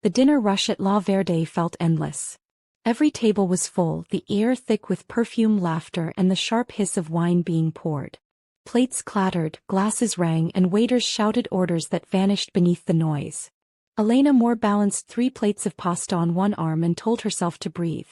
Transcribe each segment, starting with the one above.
The dinner rush at La Verde felt endless. Every table was full, the air thick with perfume, laughter, and the sharp hiss of wine being poured. Plates clattered, glasses rang, and waiters shouted orders that vanished beneath the noise. Elena Moore balanced 3 plates of pasta on one arm and told herself to breathe.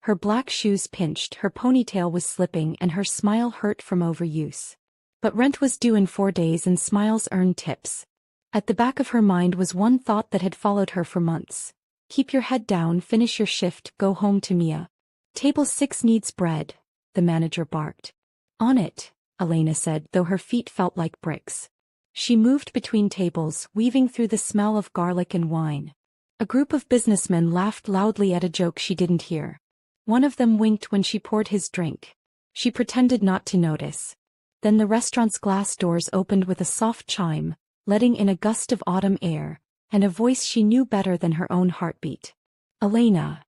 Her black shoes pinched, her ponytail was slipping, and her smile hurt from overuse. But rent was due in 4 days and smiles earned tips. At the back of her mind was one thought that had followed her for months. Keep your head down, finish your shift, go home to Mia. Table 6 needs bread, the manager barked. On it, Elena said, though her feet felt like bricks. She moved between tables, weaving through the smell of garlic and wine. A group of businessmen laughed loudly at a joke she didn't hear. One of them winked when she poured his drink. She pretended not to notice. Then the restaurant's glass doors opened with a soft chime, letting in a gust of autumn air, and a voice she knew better than her own heartbeat. Elena.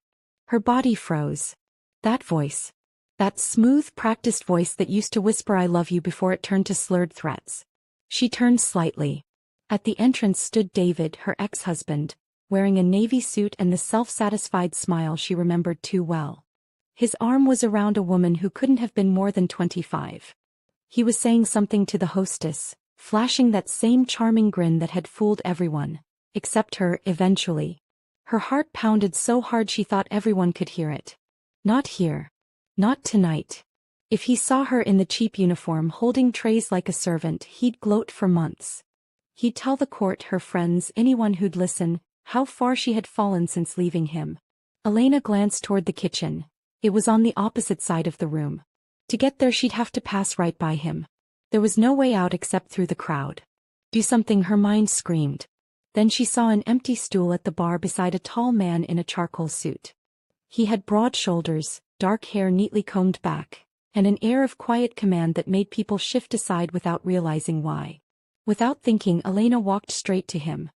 Her body froze. That voice. That smooth, practiced voice that used to whisper "I love you" before it turned to slurred threats. She turned slightly. At the entrance stood David, her ex-husband, wearing a navy suit and the self-satisfied smile she remembered too well. His arm was around a woman who couldn't have been more than 25. He was saying something to the hostess, flashing that same charming grin that had fooled everyone, except her, eventually. Her heart pounded so hard she thought everyone could hear it. Not here. Not tonight. If he saw her in the cheap uniform holding trays like a servant, he'd gloat for months. He'd tell the court, her friends, anyone who'd listen, how far she had fallen since leaving him. Elena glanced toward the kitchen. It was on the opposite side of the room. To get there she'd have to pass right by him. There was no way out except through the crowd. Do something, her mind screamed. Then she saw an empty stool at the bar beside a tall man in a charcoal suit. He had broad shoulders, dark hair neatly combed back, and an air of quiet command that made people shift aside without realizing why. Without thinking, Elena walked straight to him.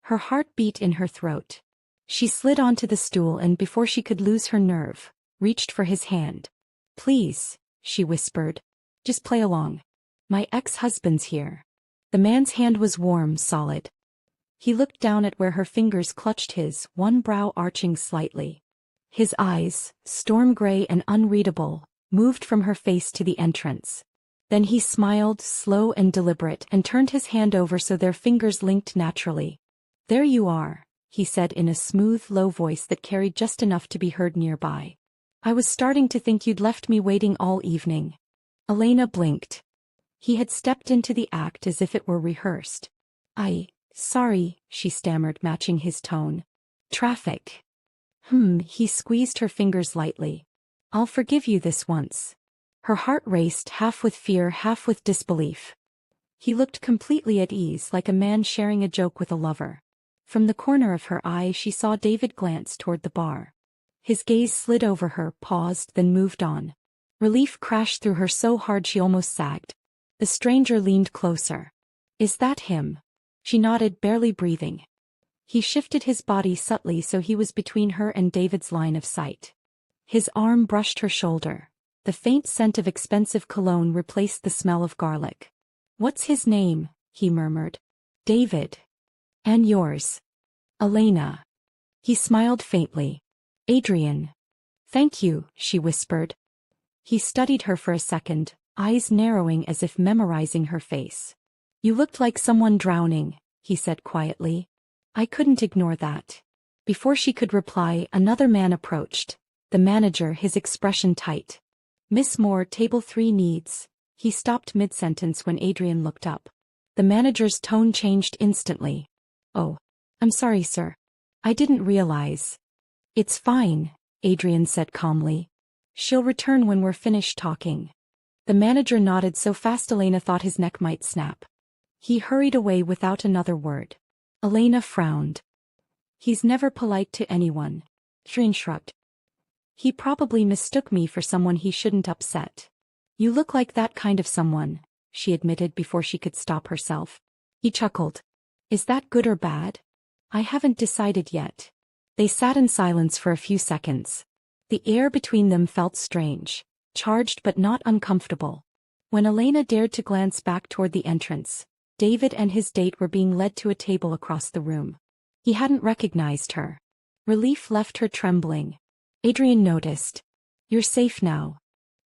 Her heart beat in her throat. She slid onto the stool and, before she could lose her nerve, reached for his hand. "Please," she whispered. "Just play along. My ex-husband's here." The man's hand was warm, solid. He looked down at where her fingers clutched his, one brow arching slightly. His eyes, storm gray and unreadable, moved from her face to the entrance. Then he smiled, slow and deliberate, and turned his hand over so their fingers linked naturally. "There you are," he said in a smooth, low voice that carried just enough to be heard nearby. "I was starting to think you'd left me waiting all evening." Elena blinked. He had stepped into the act as if it were rehearsed. Sorry," she stammered, matching his tone. "Traffic." He squeezed her fingers lightly. "I'll forgive you this once." Her heart raced, half with fear, half with disbelief. He looked completely at ease, like a man sharing a joke with a lover. From the corner of her eye she saw David glance toward the bar. His gaze slid over her, paused, then moved on. Relief crashed through her so hard she almost sagged. The stranger leaned closer. "Is that him?" She nodded, barely breathing. He shifted his body subtly so he was between her and David's line of sight. His arm brushed her shoulder. The faint scent of expensive cologne replaced the smell of garlic. "What's his name?" he murmured. "David." "And yours?" "Elena." He smiled faintly. "Adrian." "Thank you," she whispered. He studied her for a second, eyes narrowing as if memorizing her face. "You looked like someone drowning," he said quietly. "I couldn't ignore that." Before she could reply, another man approached. The manager, his expression tight. "Miss Moore, table 3 needs." He stopped mid-sentence when Adrian looked up. The manager's tone changed instantly. "Oh, I'm sorry, sir. I didn't realize." "It's fine," Adrian said calmly. "She'll return when we're finished talking." The manager nodded so fast Elena thought his neck might snap. He hurried away without another word. Elena frowned. "He's never polite to anyone." Trin shrugged. "He probably mistook me for someone he shouldn't upset." "You look like that kind of someone," she admitted before she could stop herself. He chuckled. "Is that good or bad?" "I haven't decided yet." They sat in silence for a few seconds. The air between them felt strange, charged but not uncomfortable. When Elena dared to glance back toward the entrance, David and his date were being led to a table across the room. He hadn't recognized her. Relief left her trembling. Adrian noticed. "You're safe now."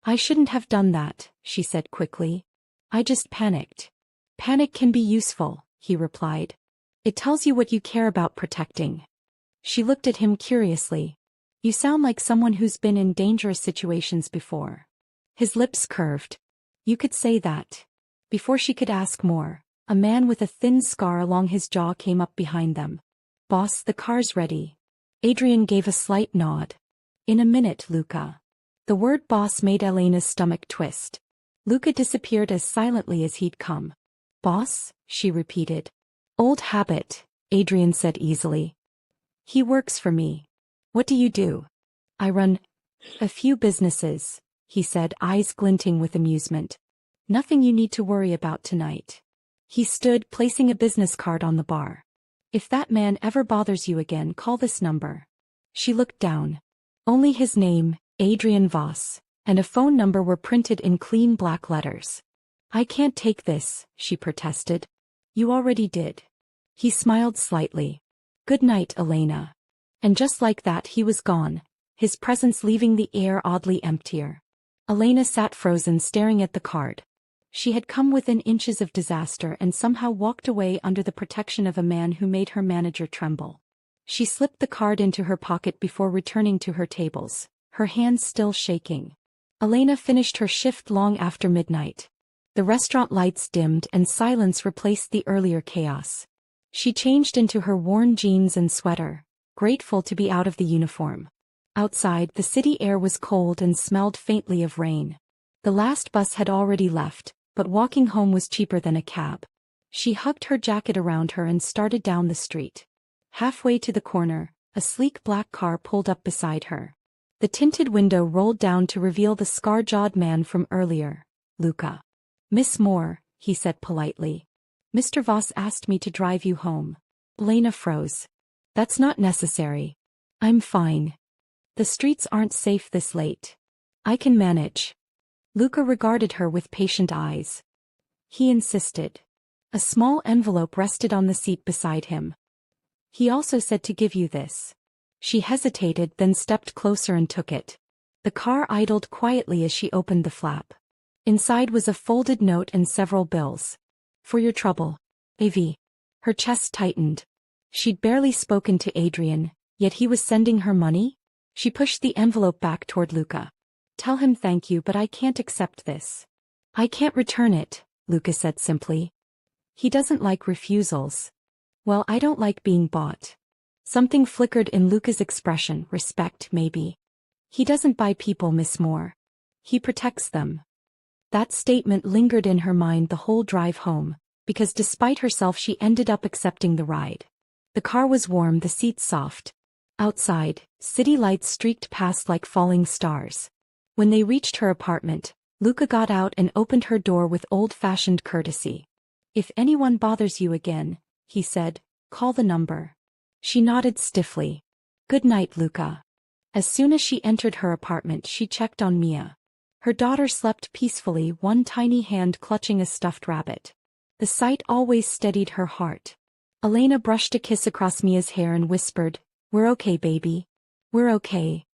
"I shouldn't have done that," she said quickly. "I just panicked." "Panic can be useful," he replied. "It tells you what you care about protecting." She looked at him curiously. "You sound like someone who's been in dangerous situations before." His lips curved. "You could say that." Before she could ask more, a man with a thin scar along his jaw came up behind them. "Boss, the car's ready." Adrian gave a slight nod. "In a minute, Luca." The word boss made Elena's stomach twist. Luca disappeared as silently as he'd come. "Boss?" she repeated. "Old habit," Adrian said easily. "He works for me." "What do you do?" "I run a few businesses," he said, eyes glinting with amusement. "Nothing you need to worry about tonight." He stood, placing a business card on the bar. "If that man ever bothers you again, call this number." She looked down. Only his name, Adrian Voss, and a phone number were printed in clean black letters. "I can't take this," she protested. "You already did." He smiled slightly. "Good night, Elena." And just like that he was gone, his presence leaving the air oddly emptier. Elena sat frozen, staring at the card. She had come within inches of disaster and somehow walked away under the protection of a man who made her manager tremble. She slipped the card into her pocket before returning to her tables, her hands still shaking. Elena finished her shift long after midnight. The restaurant lights dimmed and silence replaced the earlier chaos. She changed into her worn jeans and sweater, grateful to be out of the uniform. Outside, the city air was cold and smelled faintly of rain. The last bus had already left, but walking home was cheaper than a cab. She hugged her jacket around her and started down the street. Halfway to the corner, a sleek black car pulled up beside her. The tinted window rolled down to reveal the scar-jawed man from earlier, Luca. "Miss Moore," he said politely. "Mr. Voss asked me to drive you home." Elena froze. "That's not necessary. I'm fine. The streets aren't safe this late. I can manage." Luca regarded her with patient eyes. He insisted. A small envelope rested on the seat beside him. "He also said to give you this." She hesitated, then stepped closer and took it. The car idled quietly as she opened the flap. Inside was a folded note and several bills. "For your trouble, AV." Her chest tightened. She'd barely spoken to Adrian, yet he was sending her money? She pushed the envelope back toward Luca. "Tell him thank you, but I can't accept this." "I can't return it," Luca said simply. "He doesn't like refusals." "Well, I don't like being bought." Something flickered in Luca's expression. "Respect, maybe." "He doesn't buy people, Miss Moore. He protects them." That statement lingered in her mind the whole drive home, because despite herself she ended up accepting the ride. The car was warm, the seats soft. Outside, city lights streaked past like falling stars. When they reached her apartment, Luca got out and opened her door with old-fashioned courtesy. "If anyone bothers you again," he said, "call the number." She nodded stiffly. "Good night, Luca." As soon as she entered her apartment she checked on Mia. Her daughter slept peacefully, one tiny hand clutching a stuffed rabbit. The sight always steadied her heart. Elena brushed a kiss across Mia's hair and whispered, "We're okay, baby. We're okay."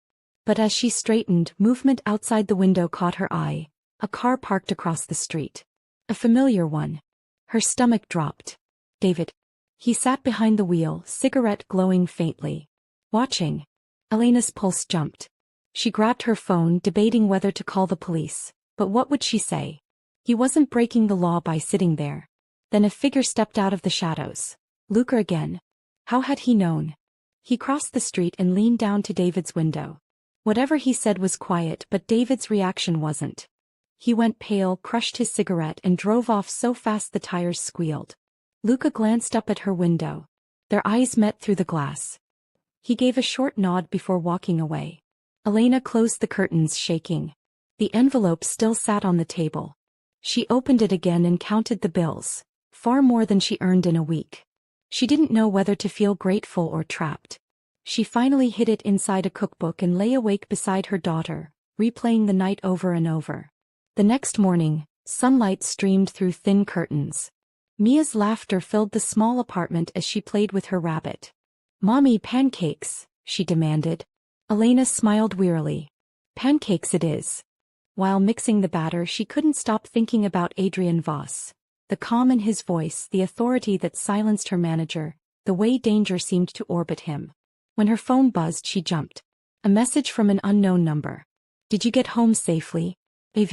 But as she straightened, movement outside the window caught her eye. A car parked across the street. A familiar one. Her stomach dropped. "David." He sat behind the wheel, cigarette glowing faintly. Watching. Elena's pulse jumped. She grabbed her phone, debating whether to call the police. But what would she say? He wasn't breaking the law by sitting there. Then a figure stepped out of the shadows. Luca again. How had he known? He crossed the street and leaned down to David's window. Whatever he said was quiet, but David's reaction wasn't. He went pale, crushed his cigarette and drove off so fast the tires squealed. Luca glanced up at her window. Their eyes met through the glass. He gave a short nod before walking away. Elena closed the curtains, shaking. The envelope still sat on the table. She opened it again and counted the bills, far more than she earned in a week. She didn't know whether to feel grateful or trapped. She finally hid it inside a cookbook and lay awake beside her daughter, replaying the night over and over. The next morning, sunlight streamed through thin curtains. Mia's laughter filled the small apartment as she played with her rabbit. "Mommy, pancakes," she demanded. Elena smiled wearily. "Pancakes it is." While mixing the batter, she couldn't stop thinking about Adrian Voss. The calm in his voice, the authority that silenced her manager, the way danger seemed to orbit him. When her phone buzzed, she jumped. A message from an unknown number. "Did you get home safely, Av?"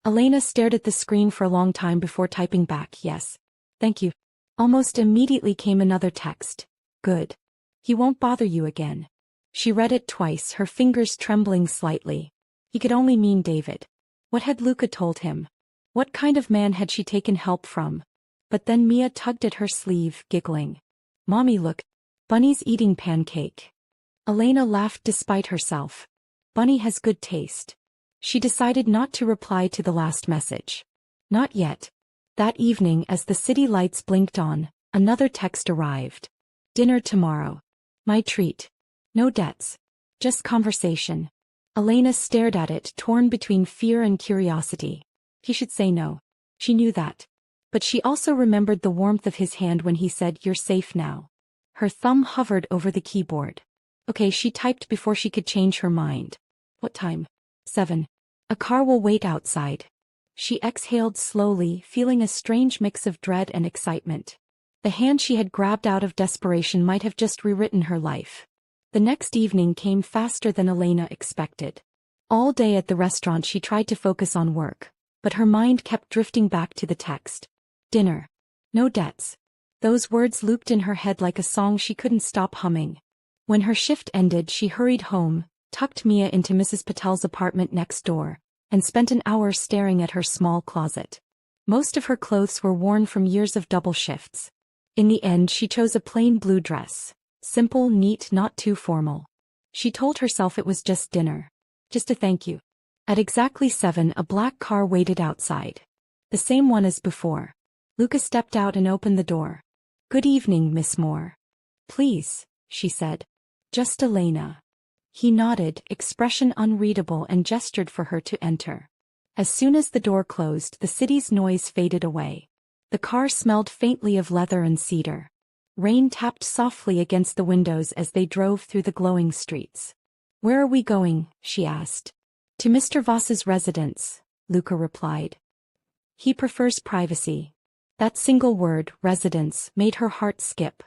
Elena stared at the screen for a long time before typing back, "Yes. Thank you." Almost immediately came another text. "Good. He won't bother you again." She read it twice, her fingers trembling slightly. He could only mean David. What had Luca told him? What kind of man had she taken help from? But then Mia tugged at her sleeve, giggling. "Mommy, look. Bunny's eating pancake." Elena laughed despite herself. Bunny has good taste. She decided not to reply to the last message. Not yet. That evening, as the city lights blinked on, another text arrived. "Dinner tomorrow. My treat. No debts. Just conversation." Elena stared at it, torn between fear and curiosity. He should say no. She knew that. But she also remembered the warmth of his hand when he said, "You're safe now." Her thumb hovered over the keyboard. "Okay," she typed before she could change her mind. "What time?" 7. "A car will wait outside." She exhaled slowly, feeling a strange mix of dread and excitement. The hand she had grabbed out of desperation might have just rewritten her life. The next evening came faster than Elena expected. All day at the restaurant she tried to focus on work, but her mind kept drifting back to the text. "Dinner. No debts." Those words looped in her head like a song she couldn't stop humming. When her shift ended, she hurried home, tucked Mia into Mrs. Patel's apartment next door, and spent an hour staring at her small closet. Most of her clothes were worn from years of double shifts. In the end, she chose a plain blue dress. Simple, neat, not too formal. She told herself it was just dinner. Just a thank you. At exactly 7, a black car waited outside. The same one as before. Luca stepped out and opened the door. "Good evening, Miss Moore." "Please," she said. "Just Elena." He nodded, expression unreadable, and gestured for her to enter. As soon as the door closed, the city's noise faded away. The car smelled faintly of leather and cedar. Rain tapped softly against the windows as they drove through the glowing streets. "Where are we going?" she asked. "To Mr. Voss's residence," Luca replied. "He prefers privacy." That single word, residence, made her heart skip.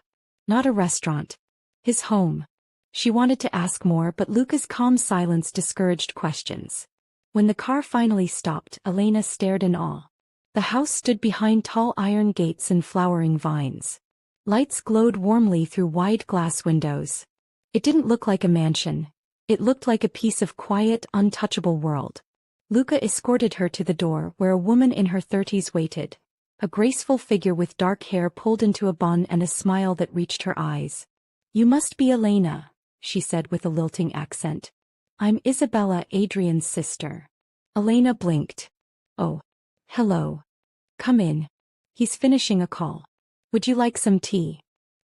Not a restaurant. His home. She wanted to ask more, but Luca's calm silence discouraged questions. When the car finally stopped, Elena stared in awe. The house stood behind tall iron gates and flowering vines. Lights glowed warmly through wide glass windows. It didn't look like a mansion. It looked like a piece of quiet, untouchable world. Luca escorted her to the door, where a woman in her 30s waited. A graceful figure with dark hair pulled into a bun and a smile that reached her eyes. "You must be Elena," she said with a lilting accent. "I'm Isabella, Adrian's sister." Elena blinked. "Oh. Hello. Come in. He's finishing a call. Would you like some tea?"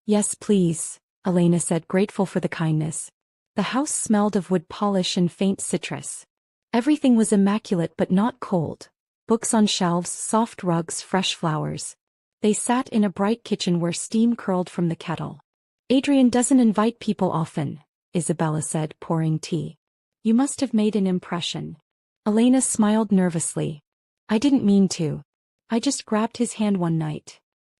"Yes, please," Elena said, grateful for the kindness. The house smelled of wood polish and faint citrus. Everything was immaculate but not cold. Books on shelves, soft rugs, fresh flowers. They sat in a bright kitchen where steam curled from the kettle. "Adrian doesn't invite people often," Isabella said, pouring tea. "You must have made an impression." Elena smiled nervously. "I didn't mean to. I just grabbed his hand one night."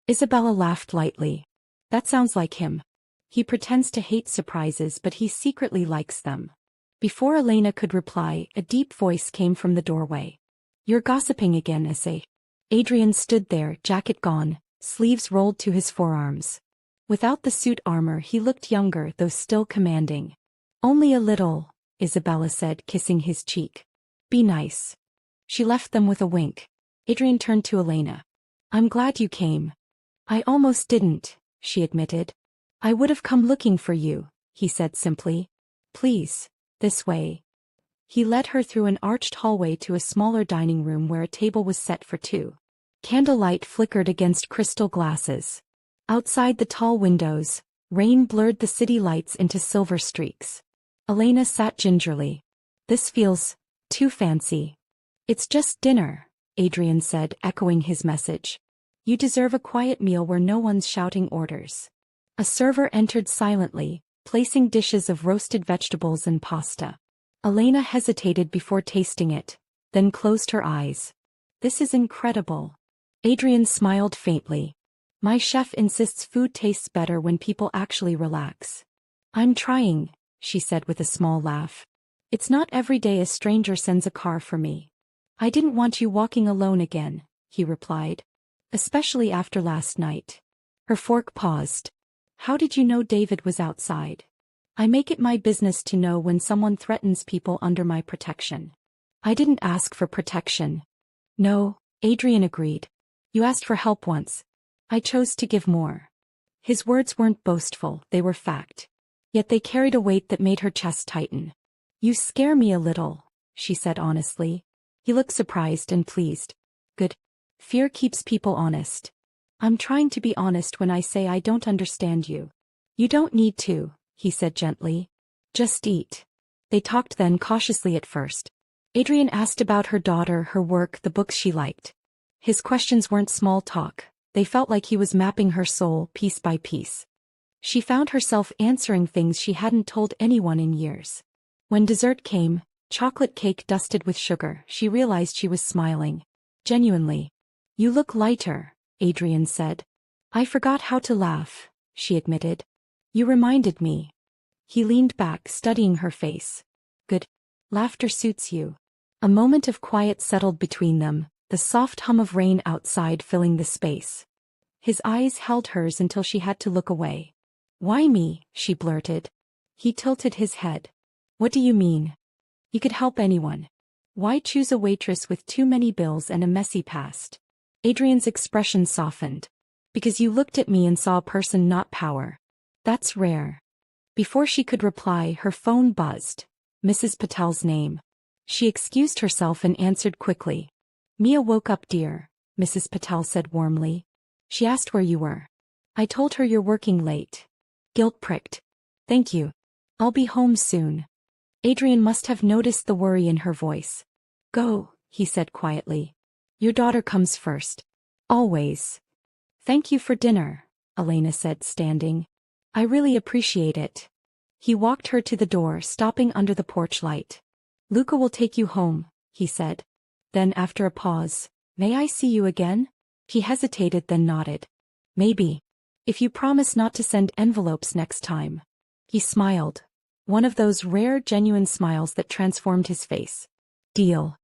Isabella laughed lightly. "That sounds like him. He pretends to hate surprises, but he secretly likes them." Before Elena could reply, a deep voice came from the doorway. "You're gossiping again, Issei." Adrian stood there, jacket gone, sleeves rolled to his forearms. Without the suit armor, he looked younger, though still commanding. "Only a little," Isabella said, kissing his cheek. "Be nice." She left them with a wink. Adrian turned to Elena. "I'm glad you came." "I almost didn't," she admitted. "I would have come looking for you," he said simply. "Please, this way." He led her through an arched hallway to a smaller dining room where a table was set for two. Candlelight flickered against crystal glasses. Outside the tall windows, rain blurred the city lights into silver streaks. Elena sat gingerly. "This feels too fancy." "It's just dinner," Adrian said, echoing his message. "You deserve a quiet meal where no one's shouting orders." A server entered silently, placing dishes of roasted vegetables and pasta. Elena hesitated before tasting it, then closed her eyes. This is incredible. Adrian smiled faintly. My chef insists food tastes better when people actually relax. I'm trying, she said with a small laugh. It's not every day a stranger sends a car for me. I didn't want you walking alone again, he replied. Especially after last night. Her fork paused. How did you know David was outside? I make it my business to know when someone threatens people under my protection. I didn't ask for protection. No, Adrian agreed. You asked for help once. I chose to give more. His words weren't boastful, they were fact. Yet they carried a weight that made her chest tighten. You scare me a little, she said honestly. He looked surprised and pleased. Good. Fear keeps people honest. I'm trying to be honest when I say I don't understand you. You don't need to, he said gently. Just eat. They talked then cautiously at first. Adrian asked about her daughter, her work, the books she liked. His questions weren't small talk, they felt like he was mapping her soul piece by piece. She found herself answering things she hadn't told anyone in years. When dessert came, chocolate cake dusted with sugar, she realized she was smiling. Genuinely. You look lighter, Adrian said. I forgot how to laugh, she admitted. You reminded me. He leaned back, studying her face. Good. Laughter suits you. A moment of quiet settled between them, the soft hum of rain outside filling the space. His eyes held hers until she had to look away. Why me? She blurted. He tilted his head. What do you mean? You could help anyone. Why choose a waitress with too many bills and a messy past? Adrian's expression softened. Because you looked at me and saw a person, not power. That's rare. Before she could reply, her phone buzzed. Mrs. Patel's name. She excused herself and answered quickly. Mia woke up, dear, Mrs. Patel said warmly. She asked where you were. I told her you're working late. Guilt pricked. Thank you. I'll be home soon. Adrian must have noticed the worry in her voice. Go, he said quietly. Your daughter comes first. Always. Thank you for dinner, Elena said, standing. I really appreciate it. He walked her to the door, stopping under the porch light. Luca will take you home, he said. Then after a pause, may I see you again? He hesitated then nodded. Maybe. If you promise not to send envelopes next time. He smiled. One of those rare, genuine smiles that transformed his face. Deal.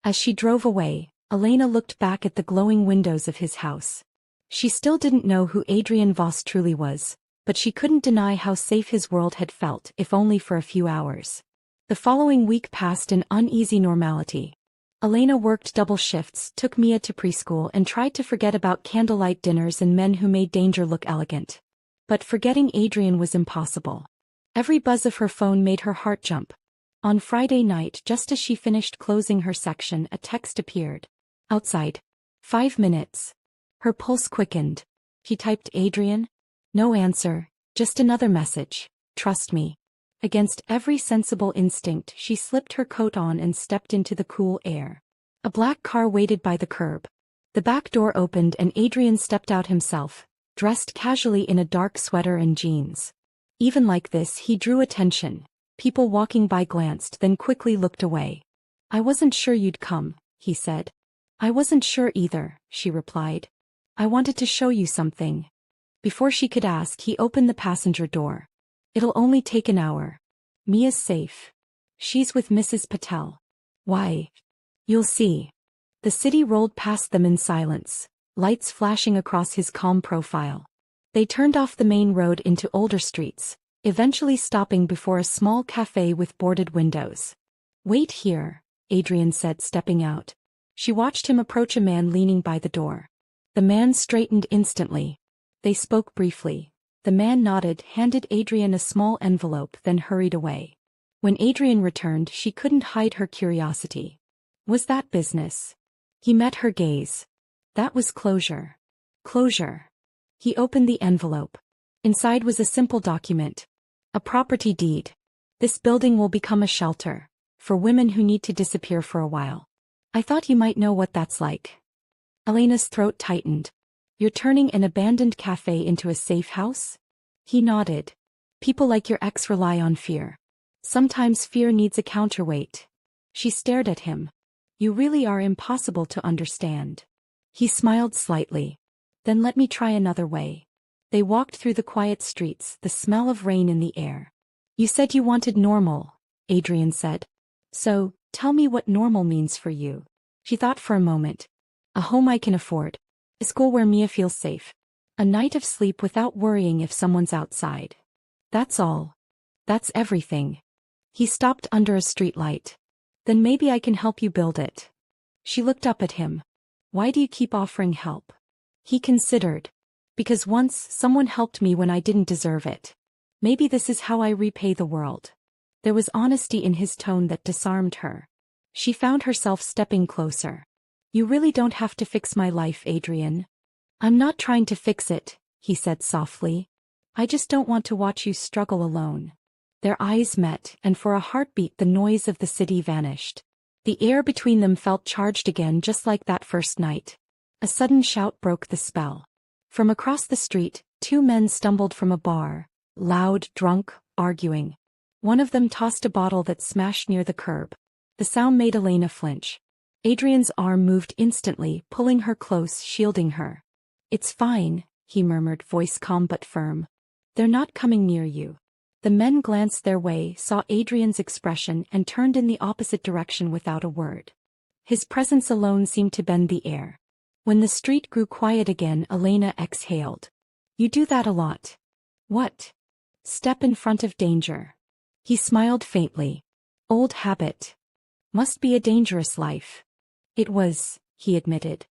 As she drove away, Elena looked back at the glowing windows of his house. She still didn't know who Adrian Voss truly was, but she couldn't deny how safe his world had felt, if only for a few hours. The following week passed in uneasy normality. Elena worked double shifts, took Mia to preschool, and tried to forget about candlelight dinners and men who made danger look elegant. But forgetting Adrian was impossible. Every buzz of her phone made her heart jump. On Friday night, just as she finished closing her section, a text appeared. Outside. 5 minutes. Her pulse quickened. He typed Adrian? No answer, just another message. Trust me. Against every sensible instinct, she slipped her coat on and stepped into the cool air. A black car waited by the curb. The back door opened and Adrian stepped out himself, dressed casually in a dark sweater and jeans. Even like this, he drew attention. People walking by glanced, then quickly looked away. I wasn't sure you'd come, he said. I wasn't sure either, she replied. I wanted to show you something. Before she could ask, he opened the passenger door. It'll only take an hour. Mia's safe. She's with Mrs. Patel. Why? You'll see. The city rolled past them in silence, lights flashing across his calm profile. They turned off the main road into older streets, eventually stopping before a small cafe with boarded windows. Wait here, Adrian said, stepping out. She watched him approach a man leaning by the door. The man straightened instantly. They spoke briefly. The man nodded, handed Adrian a small envelope, then hurried away. When Adrian returned, she couldn't hide her curiosity. Was that business? He met her gaze. That was closure. Closure. He opened the envelope. Inside was a simple document. A property deed. This building will become a shelter for women who need to disappear for a while. I thought you might know what that's like. Elena's throat tightened. You're turning an abandoned cafe into a safe house? He nodded. People like your ex rely on fear. Sometimes fear needs a counterweight. She stared at him. You really are impossible to understand. He smiled slightly. Then let me try another way. They walked through the quiet streets, the smell of rain in the air. You said you wanted normal, Adrian said. So, tell me what normal means for you. She thought for a moment. A home I can afford. A school where Mia feels safe. A night of sleep without worrying if someone's outside. That's all. That's everything. He stopped under a streetlight. Then maybe I can help you build it. She looked up at him. Why do you keep offering help? He considered. Because once someone helped me when I didn't deserve it. Maybe this is how I repay the world. There was honesty in his tone that disarmed her. She found herself stepping closer. You really don't have to fix my life, Adrian. I'm not trying to fix it, he said softly. I just don't want to watch you struggle alone. Their eyes met, and for a heartbeat the noise of the city vanished. The air between them felt charged again, just like that first night. A sudden shout broke the spell. From across the street, two men stumbled from a bar, loud, drunk, arguing. One of them tossed a bottle that smashed near the curb. The sound made Elena flinch. Adrian's arm moved instantly, pulling her close, shielding her. It's fine, he murmured, voice calm but firm. They're not coming near you. The men glanced their way, saw Adrian's expression, and turned in the opposite direction without a word. His presence alone seemed to bend the air. When the street grew quiet again, Elena exhaled. You do that a lot. What? Step in front of danger. He smiled faintly. Old habit. Must be a dangerous life. It was, he admitted.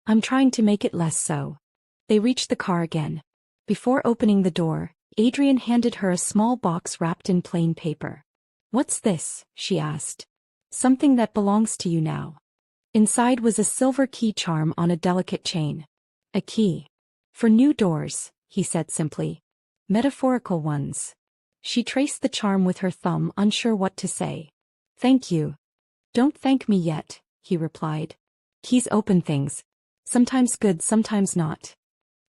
I'm trying to make it less so. They reached the car again. Before opening the door, Adrian handed her a small box wrapped in plain paper. What's this? She asked. Something that belongs to you now. Inside was a silver key charm on a delicate chain. A key. For new doors, he said simply. Metaphorical ones. She traced the charm with her thumb, unsure what to say. Thank you. Don't thank me yet, he replied. Keys open things. Sometimes good, sometimes not.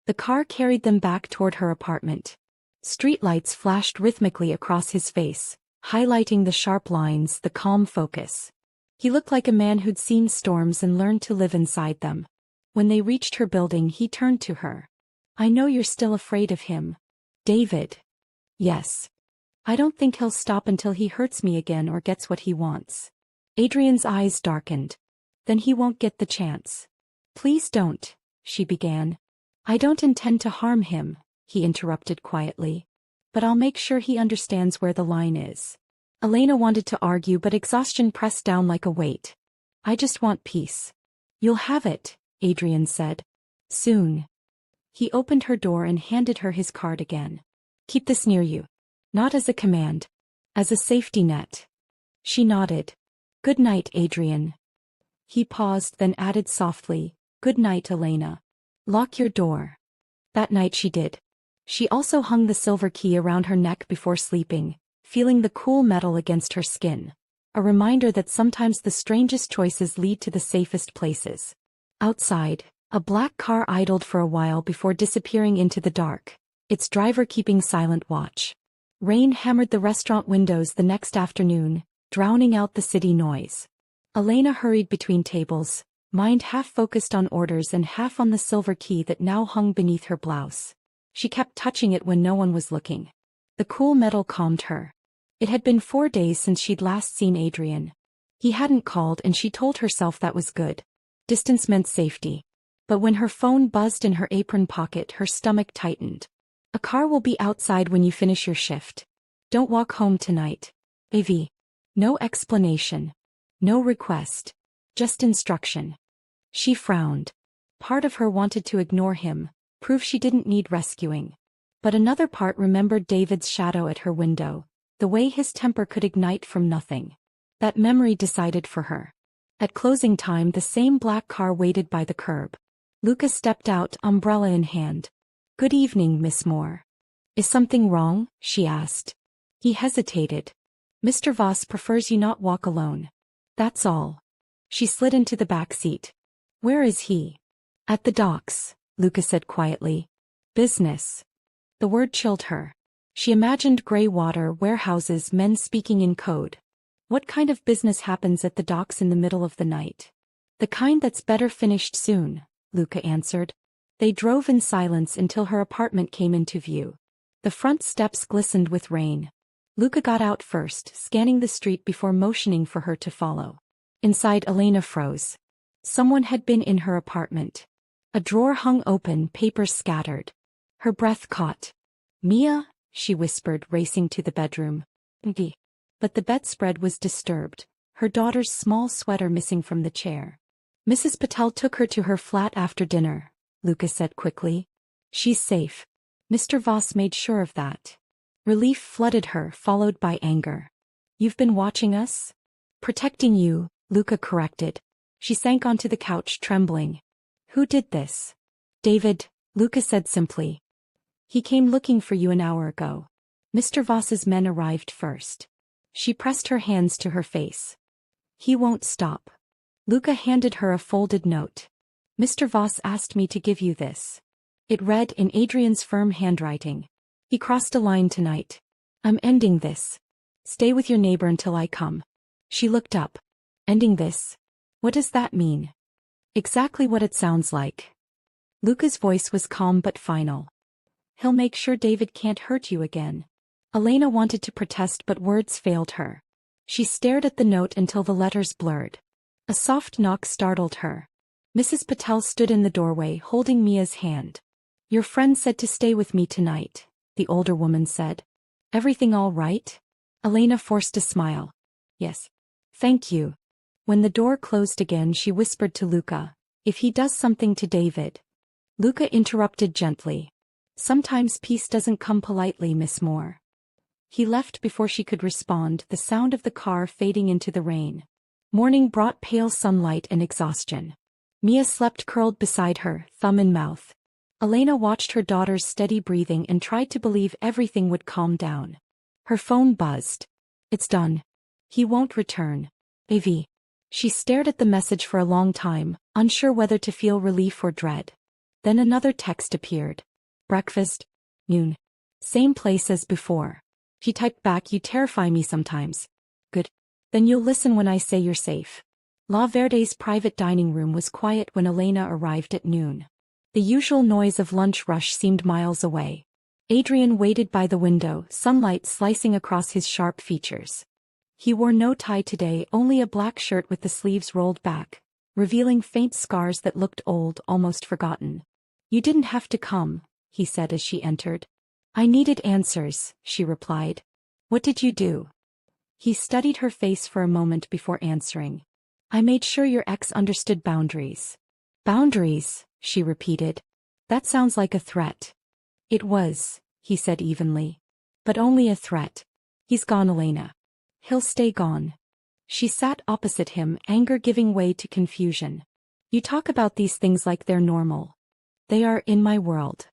The car carried them back toward her apartment. Streetlights flashed rhythmically across his face, highlighting the sharp lines, the calm focus. He looked like a man who'd seen storms and learned to live inside them. When they reached her building, he turned to her. I know you're still afraid of him. David. Yes. I don't think he'll stop until he hurts me again or gets what he wants. Adrian's eyes darkened. Then he won't get the chance. Please don't, she began. I don't intend to harm him, he interrupted quietly. But I'll make sure he understands where the line is. Elena wanted to argue, but exhaustion pressed down like a weight. I just want peace. You'll have it, Adrian said. Soon. He opened her door and handed her his card again. Keep this near you. Not as a command. As a safety net. She nodded. Good night, Adrian. He paused, then added softly, Good night, Elena. Lock your door. That night she did. She also hung the silver key around her neck before sleeping, feeling the cool metal against her skin. A reminder that sometimes the strangest choices lead to the safest places. Outside, a black car idled for a while before disappearing into the dark, its driver keeping silent watch. Rain hammered the restaurant windows the next afternoon, drowning out the city noise. Elena hurried between tables, mind half focused on orders and half on the silver key that now hung beneath her blouse. She kept touching it when no one was looking. The cool metal calmed her. It had been 4 days since she'd last seen Adrian. He hadn't called, and she told herself that was good. Distance meant safety. But when her phone buzzed in her apron pocket, her stomach tightened. A car will be outside when you finish your shift. Don't walk home tonight. Avi. No explanation. No request. Just instruction. She frowned. Part of her wanted to ignore him, prove she didn't need rescuing. But another part remembered David's shadow at her window, the way his temper could ignite from nothing. That memory decided for her. At closing time, the same black car waited by the curb. Lucas stepped out, umbrella in hand. Good evening, Miss Moore. Is something wrong? She asked. He hesitated. Mr. Voss prefers you not walk alone. That's all. She slid into the back seat. Where is he? At the docks, Lucas said quietly. Business. The word chilled her. She imagined gray water, warehouses, men speaking in code. What kind of business happens at the docks in the middle of the night? The kind that's better finished soon, Luca answered. They drove in silence until her apartment came into view. The front steps glistened with rain. Luca got out first, scanning the street before motioning for her to follow. Inside, Elena froze. Someone had been in her apartment. A drawer hung open, papers scattered. Her breath caught. "Mia?" she whispered, racing to the bedroom. But the bedspread was disturbed, her daughter's small sweater missing from the chair. "Mrs. Patel took her to her flat after dinner," Luca said quickly. "She's safe. Mr. Voss made sure of that." Relief flooded her, followed by anger. "You've been watching us?" "Protecting you," Luca corrected. She sank onto the couch, trembling. "Who did this?" "David," Luca said simply. "He came looking for you an hour ago. Mr. Voss's men arrived first." She pressed her hands to her face. "He won't stop." Luca handed her a folded note. "Mr. Voss asked me to give you this." It read in Adrian's firm handwriting. "He crossed a line tonight. I'm ending this. Stay with your neighbor until I come." She looked up. "Ending this? What does that mean?" "Exactly what it sounds like." Luca's voice was calm but final. "He'll make sure David can't hurt you again." Elena wanted to protest, but words failed her. She stared at the note until the letters blurred. A soft knock startled her. Mrs. Patel stood in the doorway, holding Mia's hand. "Your friend said to stay with me tonight," the older woman said. "Everything all right?" Elena forced a smile. "Yes. Thank you." When the door closed again, she whispered to Luca, "If he does something to David." Luca interrupted gently. "Sometimes peace doesn't come politely, Miss Moore." He left before she could respond, the sound of the car fading into the rain. Morning brought pale sunlight and exhaustion. Mia slept curled beside her, thumb in mouth. Elena watched her daughter's steady breathing and tried to believe everything would calm down. Her phone buzzed. "It's done. He won't return. AV." She stared at the message for a long time, unsure whether to feel relief or dread. Then another text appeared. "Breakfast? Noon. Same place as before." She typed back, "You terrify me sometimes." "Good. Then you'll listen when I say you're safe." La Verde's private dining room was quiet when Elena arrived at noon. The usual noise of lunch rush seemed miles away. Adrian waited by the window, sunlight slicing across his sharp features. He wore no tie today, only a black shirt with the sleeves rolled back, revealing faint scars that looked old, almost forgotten. "You didn't have to come," he said as she entered. "I needed answers," she replied. "What did you do?" He studied her face for a moment before answering. "I made sure your ex understood boundaries." "Boundaries," she repeated. "That sounds like a threat." "It was," he said evenly. "But only a threat. He's gone, Elena. He'll stay gone." She sat opposite him, anger giving way to confusion. "You talk about these things like they're normal." "They are in my world."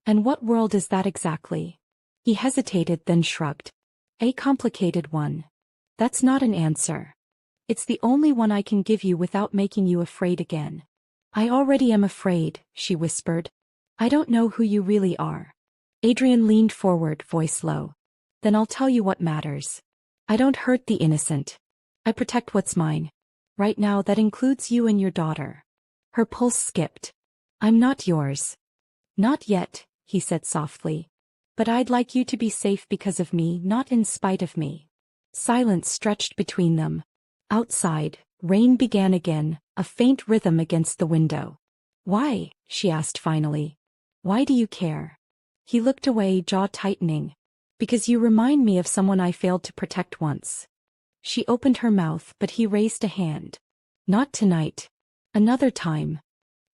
"And what world is that exactly?" He hesitated, then shrugged. "A complicated one." "That's not an answer." "It's the only one I can give you without making you afraid again." "I already am afraid," she whispered. "I don't know who you really are." Adrian leaned forward, voice low. "Then I'll tell you what matters. I don't hurt the innocent. I protect what's mine. Right now that includes you and your daughter." Her pulse skipped. "I'm not yours." "Not yet," he said softly. "But I'd like you to be safe because of me, not in spite of me." Silence stretched between them. Outside, rain began again, a faint rhythm against the window. "Why?" she asked finally. "Why do you care?" He looked away, jaw tightening. "Because you remind me of someone I failed to protect once." She opened her mouth, but he raised a hand. "Not tonight. Another time."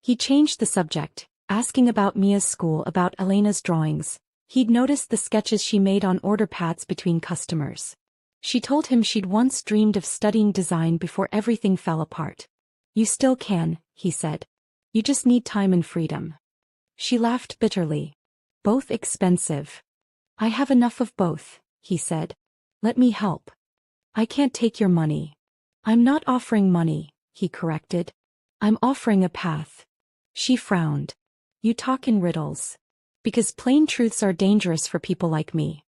He changed the subject, asking about Mia's school, about Elena's drawings. He'd noticed the sketches she made on order pads between customers. She told him she'd once dreamed of studying design before everything fell apart. "You still can," he said. "You just need time and freedom." She laughed bitterly. "Both expensive." "I have enough of both," he said. "Let me help." "I can't take your money." "I'm not offering money," he corrected. "I'm offering a path." She frowned. "You talk in riddles." "Because plain truths are dangerous for people like me."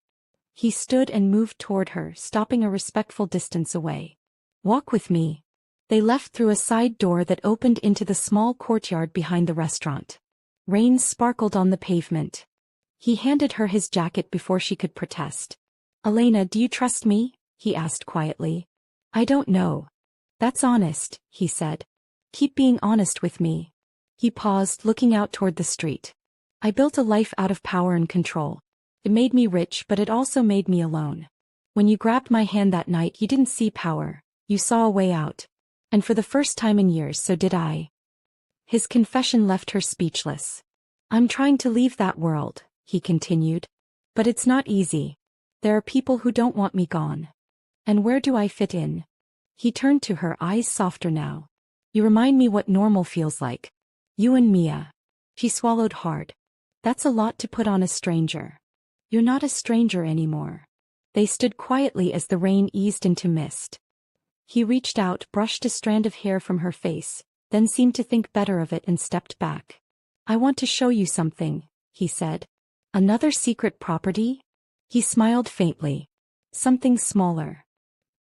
He stood and moved toward her, stopping a respectful distance away. Walk with me. They left through a side door that opened into the small courtyard behind the restaurant. Rain sparkled on the pavement. He handed her his jacket before she could protest. Elena, do you trust me? He asked quietly. I don't know. That's honest, he said. Keep being honest with me. He paused, looking out toward the street. I built a life out of power and control. It made me rich, but it also made me alone. When you grabbed my hand that night, you didn't see power. You saw a way out. And for the first time in years, so did I. His confession left her speechless. I'm trying to leave that world, he continued. But it's not easy. There are people who don't want me gone. And where do I fit in? He turned to her, eyes softer now. You remind me what normal feels like. You and Mia. She swallowed hard. That's a lot to put on a stranger. You're not a stranger anymore. They stood quietly as the rain eased into mist. He reached out, brushed a strand of hair from her face, then seemed to think better of it and stepped back. I want to show you something, he said. Another secret property? He smiled faintly. Something smaller.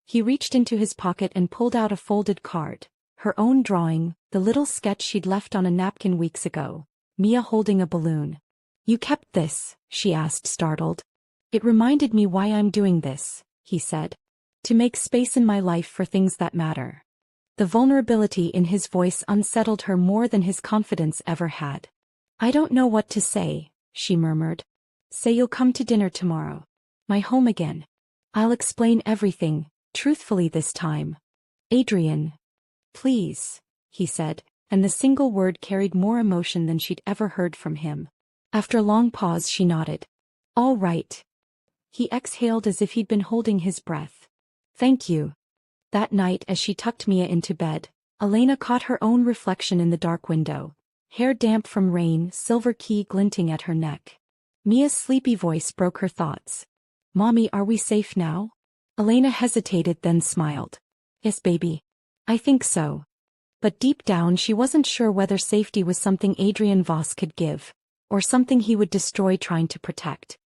He reached into his pocket and pulled out a folded card. Her own drawing, the little sketch she'd left on a napkin weeks ago. Mia holding a balloon. You kept this? She asked, startled. It reminded me why I'm doing this, he said. To make space in my life for things that matter. The vulnerability in his voice unsettled her more than his confidence ever had. I don't know what to say, she murmured. Say you'll come to dinner tomorrow. My home again. I'll explain everything, truthfully this time. Adrian. Please, he said, and the single word carried more emotion than she'd ever heard from him. After a long pause, she nodded. All right. He exhaled as if he'd been holding his breath. Thank you. That night, as she tucked Mia into bed, Elena caught her own reflection in the dark window. Hair damp from rain, silver key glinting at her neck. Mia's sleepy voice broke her thoughts. Mommy, are we safe now? Elena hesitated, then smiled. Yes, baby. I think so. But deep down she wasn't sure whether safety was something Adrian Voss could give, or something he would destroy trying to protect.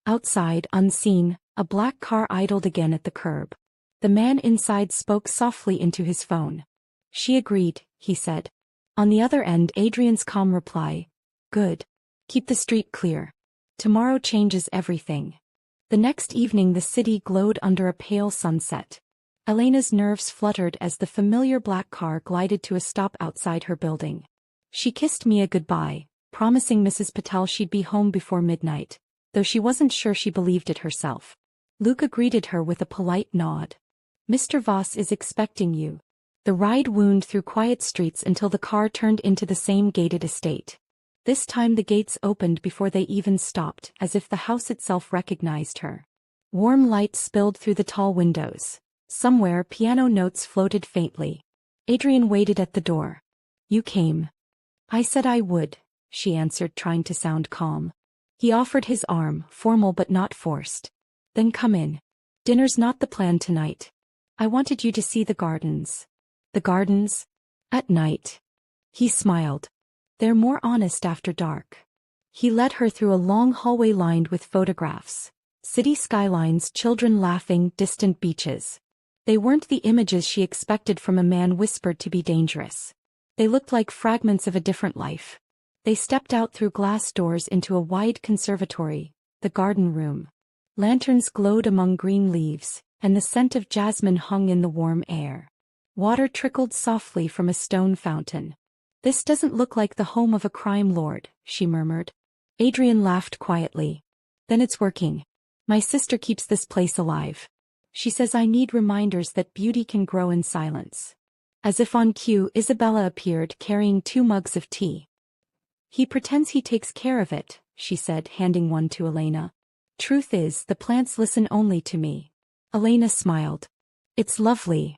Outside, unseen, a black car idled again at the curb. The man inside spoke softly into his phone. She agreed, he said. On the other end, Adrian's calm reply. Good. Keep the street clear. Tomorrow changes everything. The next evening the city glowed under a pale sunset. Elena's nerves fluttered as the familiar black car glided to a stop outside her building. She kissed Mia goodbye, promising Mrs. Patel she'd be home before midnight, though she wasn't sure she believed it herself. Luca greeted her with a polite nod. Mr. Voss is expecting you. The ride wound through quiet streets until the car turned into the same gated estate. This time the gates opened before they even stopped, as if the house itself recognized her. Warm light spilled through the tall windows. Somewhere piano notes floated faintly. Adrian waited at the door. You came. I said I would, she answered, trying to sound calm. He offered his arm, formal but not forced. Then come in. Dinner's not the plan tonight. I wanted you to see the gardens. The gardens? At night. He smiled. They're more honest after dark. He led her through a long hallway lined with photographs. City skylines, children laughing, distant beaches. They weren't the images she expected from a man whispered to be dangerous. They looked like fragments of a different life. They stepped out through glass doors into a wide conservatory, the garden room. Lanterns glowed among green leaves, and the scent of jasmine hung in the warm air. Water trickled softly from a stone fountain. This doesn't look like the home of a crime lord, she murmured. Adrian laughed quietly. Then it's working. My sister keeps this place alive. She says I need reminders that beauty can grow in silence. As if on cue, Isabella appeared carrying 2 mugs of tea. He pretends he takes care of it, she said, handing one to Elena. Truth is, the plants listen only to me. Elena smiled. It's lovely.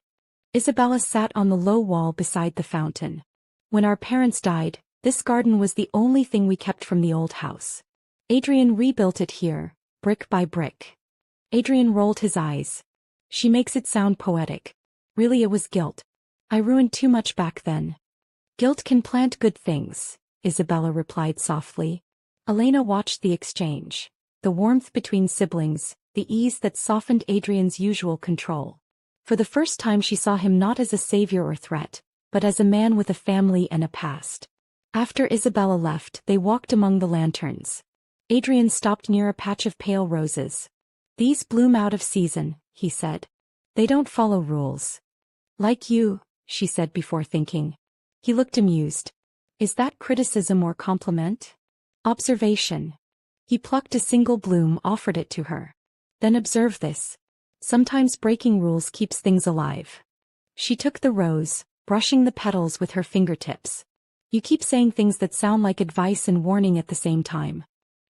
Isabella sat on the low wall beside the fountain. When our parents died, this garden was the only thing we kept from the old house. Adrian rebuilt it here, brick by brick. Adrian rolled his eyes. She makes it sound poetic. Really, it was guilt. I ruined too much back then. Guilt can plant good things, Isabella replied softly. Elena watched the exchange. The warmth between siblings, the ease that softened Adrian's usual control. For the first time she saw him not as a savior or threat, but as a man with a family and a past. After Isabella left, they walked among the lanterns. Adrian stopped near a patch of pale roses. "These bloom out of season," he said. "They don't follow rules." "Like you," she said before thinking. He looked amused. "Is that criticism or compliment?" "Observation." He plucked a single bloom, offered it to her. "Then observe this. Sometimes breaking rules keeps things alive." She took the rose, brushing the petals with her fingertips. "You keep saying things that sound like advice and warning at the same time."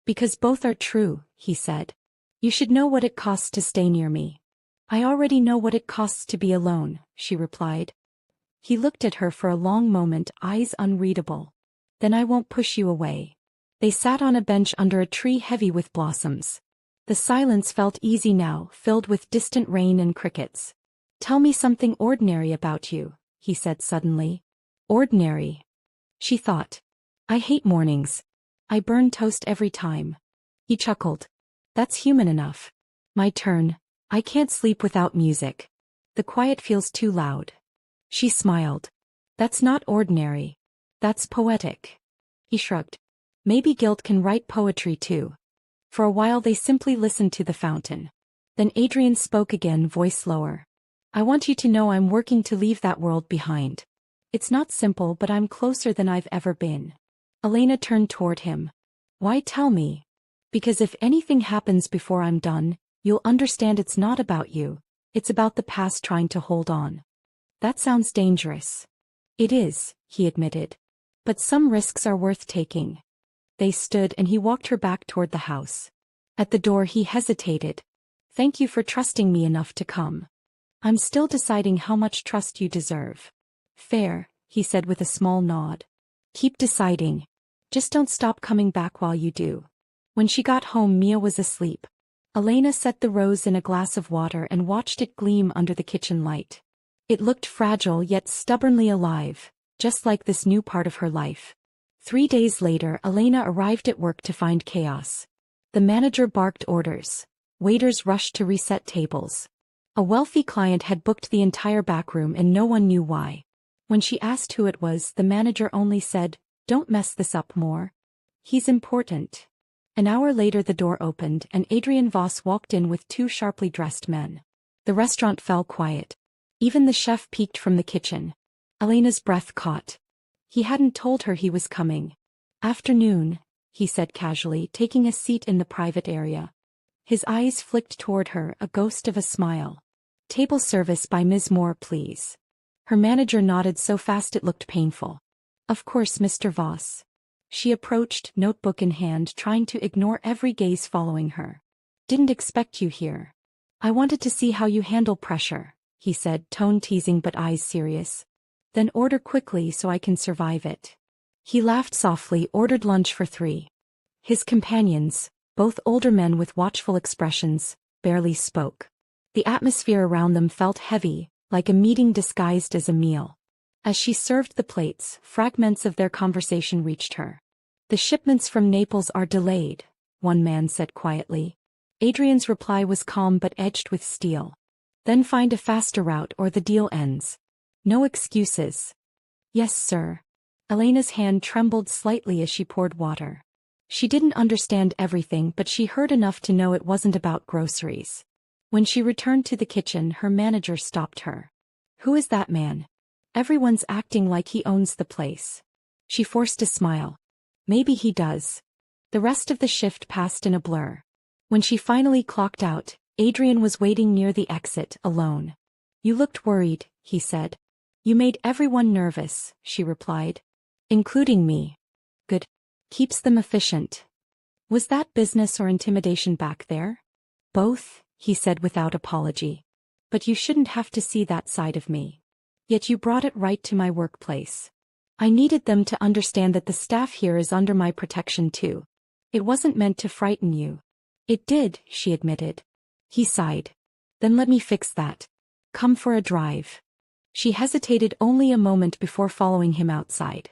"Because both are true," he said. "You should know what it costs to stay near me." "I already know what it costs to be alone," she replied. He looked at her for a long moment, eyes unreadable. "Then I won't push you away." They sat on a bench under a tree heavy with blossoms. The silence felt easy now, filled with distant rain and crickets. "Tell me something ordinary about you," he said suddenly. "Ordinary?" She thought. "I hate mornings. I burn toast every time." He chuckled. "That's human enough. My turn. I can't sleep without music. The quiet feels too loud." She smiled. "That's not ordinary. That's poetic." He shrugged. "Maybe guilt can write poetry too." For a while they simply listened to the fountain. Then Adrian spoke again, voice lower. "I want you to know I'm working to leave that world behind. It's not simple, but I'm closer than I've ever been." Elena turned toward him. "Why tell me?" "Because if anything happens before I'm done, you'll understand it's not about you. It's about the past trying to hold on." "That sounds dangerous." "It is," he admitted. "But some risks are worth taking." They stood and he walked her back toward the house. At the door he hesitated. "Thank you for trusting me enough to come." "I'm still deciding how much trust you deserve." "Fair," he said with a small nod. "Keep deciding. Just don't stop coming back while you do." When she got home, Mia was asleep. Elena set the rose in a glass of water and watched it gleam under the kitchen light. It looked fragile yet stubbornly alive, just like this new part of her life. 3 days later, Elena arrived at work to find chaos. The manager barked orders. Waiters rushed to reset tables. A wealthy client had booked the entire back room and no one knew why. When she asked who it was, the manager only said, "Don't mess this up more. He's important." An hour later the door opened and Adrian Voss walked in with 2 sharply dressed men. The restaurant fell quiet. Even the chef peeked from the kitchen. Elena's breath caught. He hadn't told her he was coming. "Afternoon," he said casually, taking a seat in the private area. His eyes flicked toward her, a ghost of a smile. "Table service by Ms. Moore, please." Her manager nodded so fast it looked painful. "Of course, Mr. Voss." She approached, notebook in hand, trying to ignore every gaze following her. "Didn't expect you here. I wanted to see how you handle pressure," he said, tone teasing but eyes serious. "Then order quickly so I can survive it." He laughed softly, ordered lunch for 3. His companions, both older men with watchful expressions, barely spoke. The atmosphere around them felt heavy, like a meeting disguised as a meal. As she served the plates, fragments of their conversation reached her. "The shipments from Naples are delayed," one man said quietly. Adrian's reply was calm but edged with steel. "Then find a faster route or the deal ends. No excuses." "Yes, sir." Elena's hand trembled slightly as she poured water. She didn't understand everything, but she heard enough to know it wasn't about groceries. When she returned to the kitchen, her manager stopped her. "Who is that man? Everyone's acting like he owns the place." She forced a smile. "Maybe he does." The rest of the shift passed in a blur. When she finally clocked out, Adrian was waiting near the exit, alone. "You looked worried," he said. "You made everyone nervous," she replied. "Including me." "Good. Keeps them efficient." "Was that business or intimidation back there?" "Both," he said without apology. "But you shouldn't have to see that side of me. Yet you brought it right to my workplace. I needed them to understand that the staff here is under my protection too. It wasn't meant to frighten you." "It did," she admitted. He sighed. "Then let me fix that. Come for a drive." She hesitated only a moment before following him outside.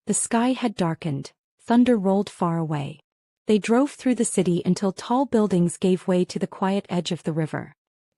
The sky had darkened, thunder rolled far away. They drove through the city until tall buildings gave way to the quiet edge of the river.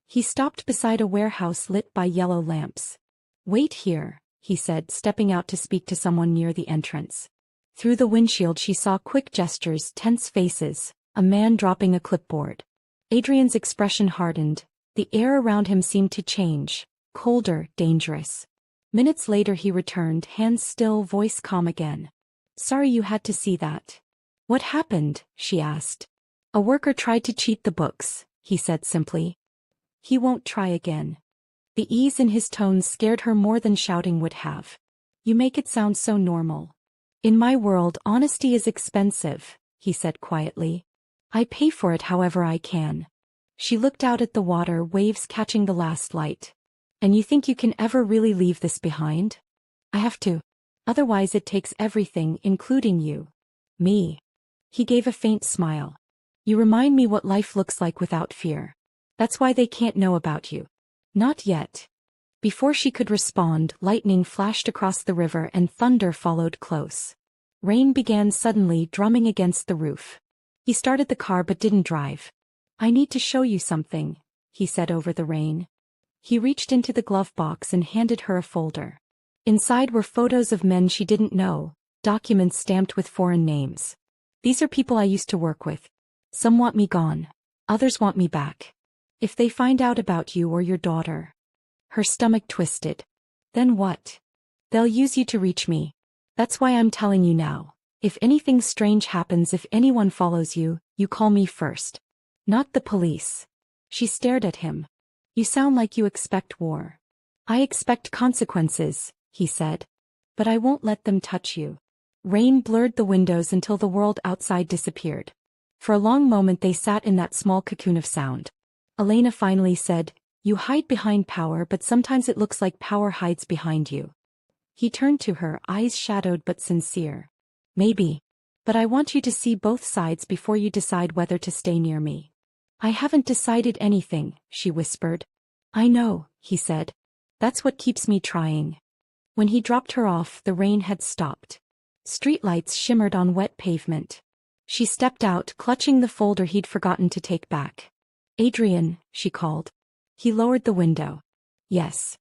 He stopped beside a warehouse lit by yellow lamps. "Wait here," he said, stepping out to speak to someone near the entrance. Through the windshield she saw quick gestures, tense faces, a man dropping a clipboard. Adrian's expression hardened. The air around him seemed to change, colder, dangerous. Minutes later he returned, hands still, voice calm again. "Sorry you had to see that." "What happened?" she asked. "A worker tried to cheat the books," he said simply. "He won't try again." The ease in his tone scared her more than shouting would have. "You make it sound so normal." "In my world, honesty is expensive," he said quietly. "I pay for it however I can." She looked out at the water, waves catching the last light. "And you think you can ever really leave this behind?" "I have to. Otherwise it takes everything, including you." "Me?" He gave a faint smile. "You remind me what life looks like without fear. That's why they can't know about you." "Not yet." Before she could respond, lightning flashed across the river and thunder followed close. Rain began suddenly, drumming against the roof. He started the car but didn't drive. "I need to show you something," he said over the rain. He reached into the glove box and handed her a folder. Inside were photos of men she didn't know, documents stamped with foreign names. "These are people I used to work with. Some want me gone. Others want me back. If they find out about you or your daughter..." Her stomach twisted. "Then what?" "They'll use you to reach me. That's why I'm telling you now. If anything strange happens, if anyone follows you, you call me first. Not the police." She stared at him. "You sound like you expect war." "I expect consequences," he said. "But I won't let them touch you." Rain blurred the windows until the world outside disappeared. For a long moment they sat in that small cocoon of sound. Elena finally said, "You hide behind power, but sometimes it looks like power hides behind you." He turned to her, eyes shadowed but sincere. "Maybe. But I want you to see both sides before you decide whether to stay near me." "I haven't decided anything," she whispered. "I know," he said. "That's what keeps me trying." When he dropped her off, the rain had stopped. Streetlights shimmered on wet pavement. She stepped out, clutching the folder he'd forgotten to take back. "Adrian," she called. He lowered the window. "Yes.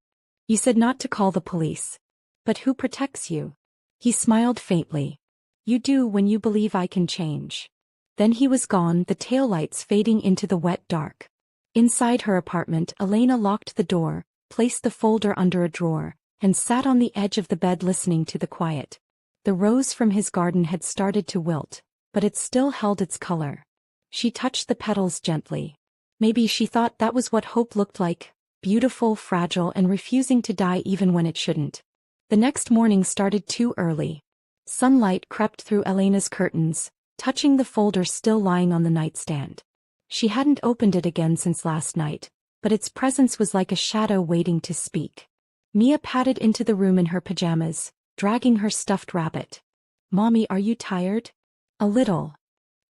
You said not to call the police. But who protects you?" He smiled faintly. "You do when you believe I can change." Then he was gone, the taillights fading into the wet dark. Inside her apartment, Elena locked the door, placed the folder under a drawer, and sat on the edge of the bed listening to the quiet. The rose from his garden had started to wilt, but it still held its color. She touched the petals gently. Maybe she thought that was what hope looked like, beautiful, fragile, and refusing to die even when it shouldn't. The next morning started too early. Sunlight crept through Elena's curtains, touching the folder still lying on the nightstand. She hadn't opened it again since last night, but its presence was like a shadow waiting to speak. Mia padded into the room in her pajamas, dragging her stuffed rabbit. "Mommy, are you tired?" "A little."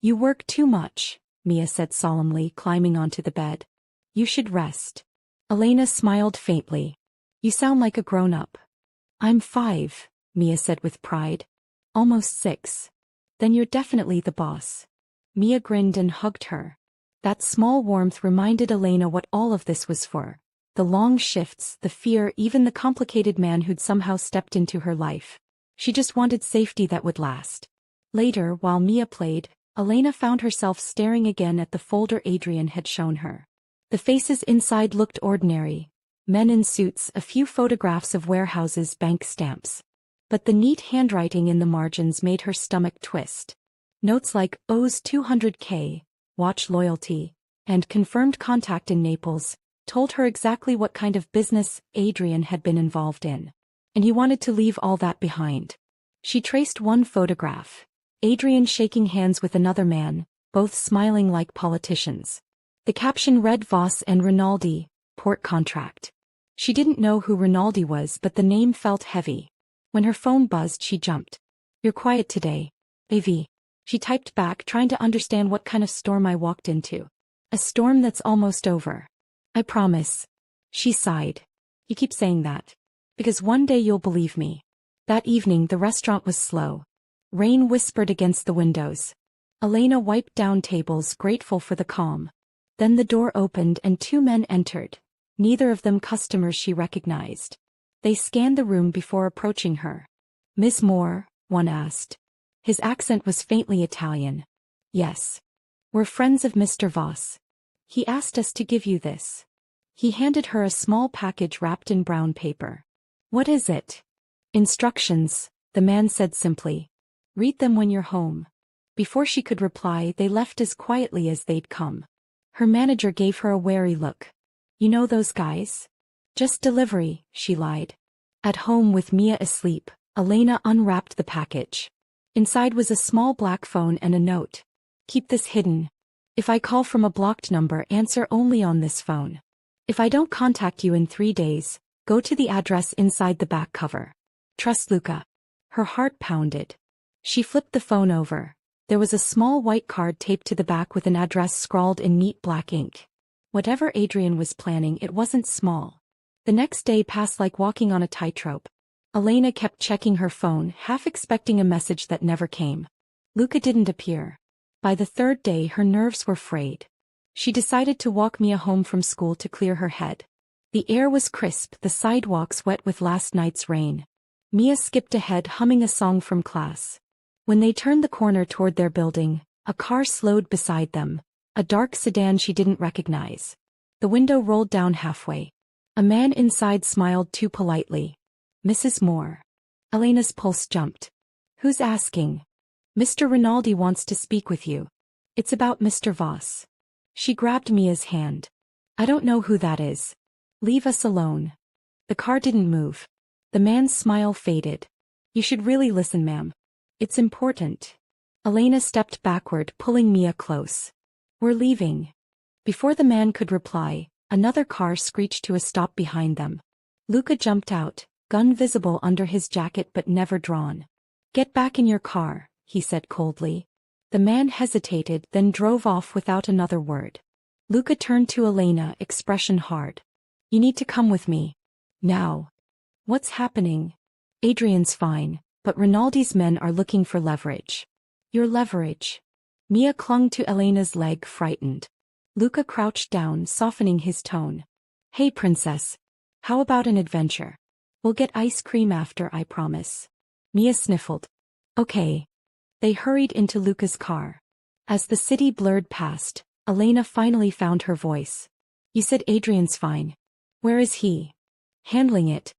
"You work too much," Mia said solemnly, climbing onto the bed. "You should rest." Elena smiled faintly. "You sound like a grown-up." "I'm 5, Mia said with pride. "Almost 6. Then you're definitely the boss." Mia grinned and hugged her. That small warmth reminded Elena what all of this was for. The long shifts, the fear, even the complicated man who'd somehow stepped into her life. She just wanted safety that would last. Later, while Mia played, Elena found herself staring again at the folder Adrian had shown her. The faces inside looked ordinary. Men in suits, a few photographs of warehouses, bank stamps. But the neat handwriting in the margins made her stomach twist. Notes like, "Owes 200K, watch loyalty," and "confirmed contact in Naples," told her exactly what kind of business Adrian had been involved in. And he wanted to leave all that behind. She traced one photograph. Adrian shaking hands with another man, both smiling like politicians. The caption read Voss and Rinaldi, port contract. She didn't know who Rinaldi was, but the name felt heavy. When her phone buzzed, she jumped. "You're quiet today, AV." She typed back, trying to understand what kind of storm I walked into. "A storm that's almost over. I promise." She sighed. "You keep saying that. Because one day you'll believe me." That evening the restaurant was slow. Rain whispered against the windows. Elena wiped down tables, grateful for the calm. Then the door opened and two men entered, neither of them customers she recognized. They scanned the room before approaching her. "Miss Moore?" one asked. His accent was faintly Italian. "Yes. We're friends of Mr. Voss. He asked us to give you this." He handed her a small package wrapped in brown paper. "What is it?" "Instructions," the man said simply. "Read them when you're home." Before she could reply, they left as quietly as they'd come. Her manager gave her a wary look. "You know those guys?" "Just delivery," she lied. At home with Mia asleep, Elena unwrapped the package. Inside was a small black phone and a note. "Keep this hidden. If I call from a blocked number, answer only on this phone. If I don't contact you in 3 days, go to the address inside the back cover. Trust Luca." Her heart pounded. She flipped the phone over. There was a small white card taped to the back with an address scrawled in neat black ink. Whatever Adrian was planning, it wasn't small. The next day passed like walking on a tightrope. Elena kept checking her phone, half expecting a message that never came. Luca didn't appear. By the 3rd day, her nerves were frayed. She decided to walk Mia home from school to clear her head. The air was crisp, the sidewalks wet with last night's rain. Mia skipped ahead, humming a song from class. When they turned the corner toward their building, a car slowed beside them, a dark sedan she didn't recognize. The window rolled down halfway. A man inside smiled too politely. "Mrs. Moore." Elena's pulse jumped. "Who's asking?" "Mr. Rinaldi wants to speak with you. It's about Mr. Voss." She grabbed Mia's hand. "I don't know who that is. Leave us alone." The car didn't move. The man's smile faded. "You should really listen, ma'am. It's important." Elena stepped backward, pulling Mia close. "We're leaving." Before the man could reply, another car screeched to a stop behind them. Luca jumped out, gun visible under his jacket but never drawn. "Get back in your car," he said coldly. The man hesitated, then drove off without another word. Luca turned to Elena, expression hard. "You need to come with me. Now." "What's happening?" "Adrian's fine, but Rinaldi's men are looking for leverage." "Your leverage?" Mia clung to Elena's leg, frightened. Luca crouched down, softening his tone. "Hey, princess. How about an adventure? We'll get ice cream after, I promise." Mia sniffled. "Okay." They hurried into Luca's car. As the city blurred past, Elena finally found her voice. "You said Adrian's fine. Where is he?" "Handling it.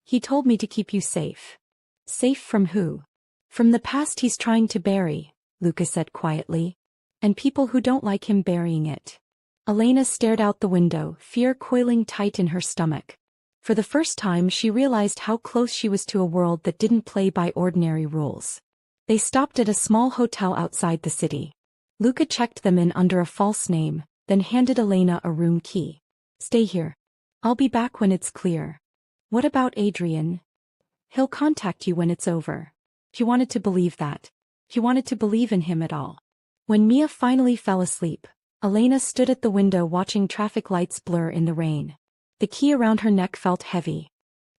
He told me to keep you safe." "Safe from who?" "From the past he's trying to bury," Luca said quietly. "And people who don't like him burying it." Elena stared out the window, fear coiling tight in her stomach. For the first time she realized how close she was to a world that didn't play by ordinary rules. They stopped at a small hotel outside the city. Luca checked them in under a false name, then handed Elena a room key. "Stay here. I'll be back when it's clear." "What about Adrian?" "He'll contact you when it's over." He wanted to believe that. He wanted to believe in him at all. When Mia finally fell asleep, Elena stood at the window watching traffic lights blur in the rain. The key around her neck felt heavy.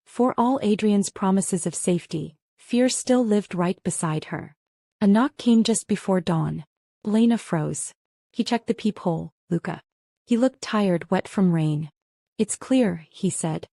For all Adrian's promises of safety, fear still lived right beside her. A knock came just before dawn. Elena froze. He checked the peephole. "Luca." He looked tired, wet from rain. "It's clear," he said.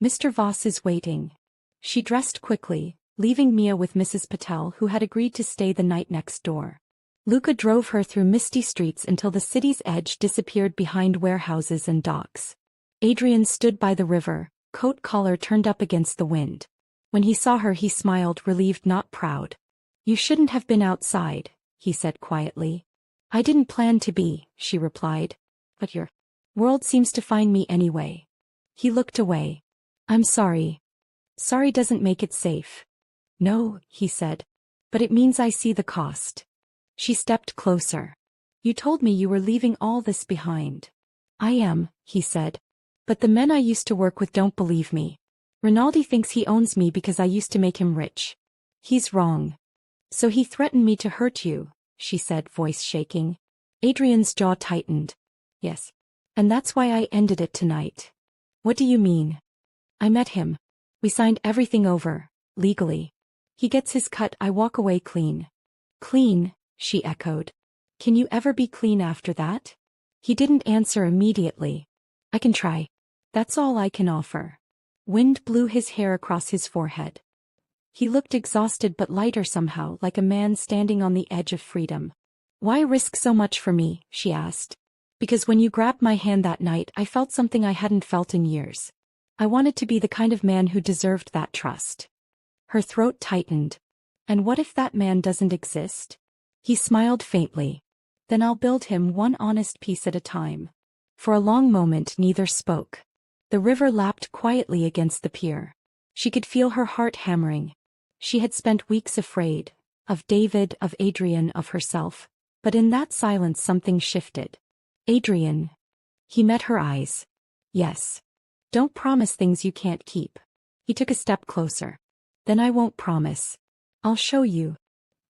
"Mr. Voss is waiting." She dressed quickly, leaving Mia with Mrs. Patel, who had agreed to stay the night next door. Luca drove her through misty streets until the city's edge disappeared behind warehouses and docks. Adrian stood by the river, coat collar turned up against the wind. When he saw her he smiled, relieved not proud. "You shouldn't have been outside," he said quietly. "I didn't plan to be," she replied. "But your world seems to find me anyway." He looked away. "I'm sorry." "Sorry doesn't make it safe." "No," he said. "But it means I see the cost." She stepped closer. "You told me you were leaving all this behind." "I am," he said. "But the men I used to work with don't believe me. Rinaldi thinks he owns me because I used to make him rich. He's wrong. So he threatened me to hurt you," she said, voice shaking. Adrian's jaw tightened. "Yes. And that's why I ended it tonight." "What do you mean?" "I met him. We signed everything over, legally. He gets his cut, I walk away clean." "Clean," she echoed. Can you ever be clean after that? He didn't answer immediately. I can try. That's all I can offer. Wind blew his hair across his forehead. He looked exhausted but lighter somehow, like a man standing on the edge of freedom. Why risk so much for me? She asked. Because when you grabbed my hand that night, I felt something I hadn't felt in years. I wanted to be the kind of man who deserved that trust. Her throat tightened. And what if that man doesn't exist? He smiled faintly. Then I'll build him one honest piece at a time. For a long moment neither spoke. The river lapped quietly against the pier. She could feel her heart hammering. She had spent weeks afraid, of David, of Adrian, of herself. But in that silence something shifted. Adrian. He met her eyes. Yes. Don't promise things you can't keep. He took a step closer. Then I won't promise. I'll show you.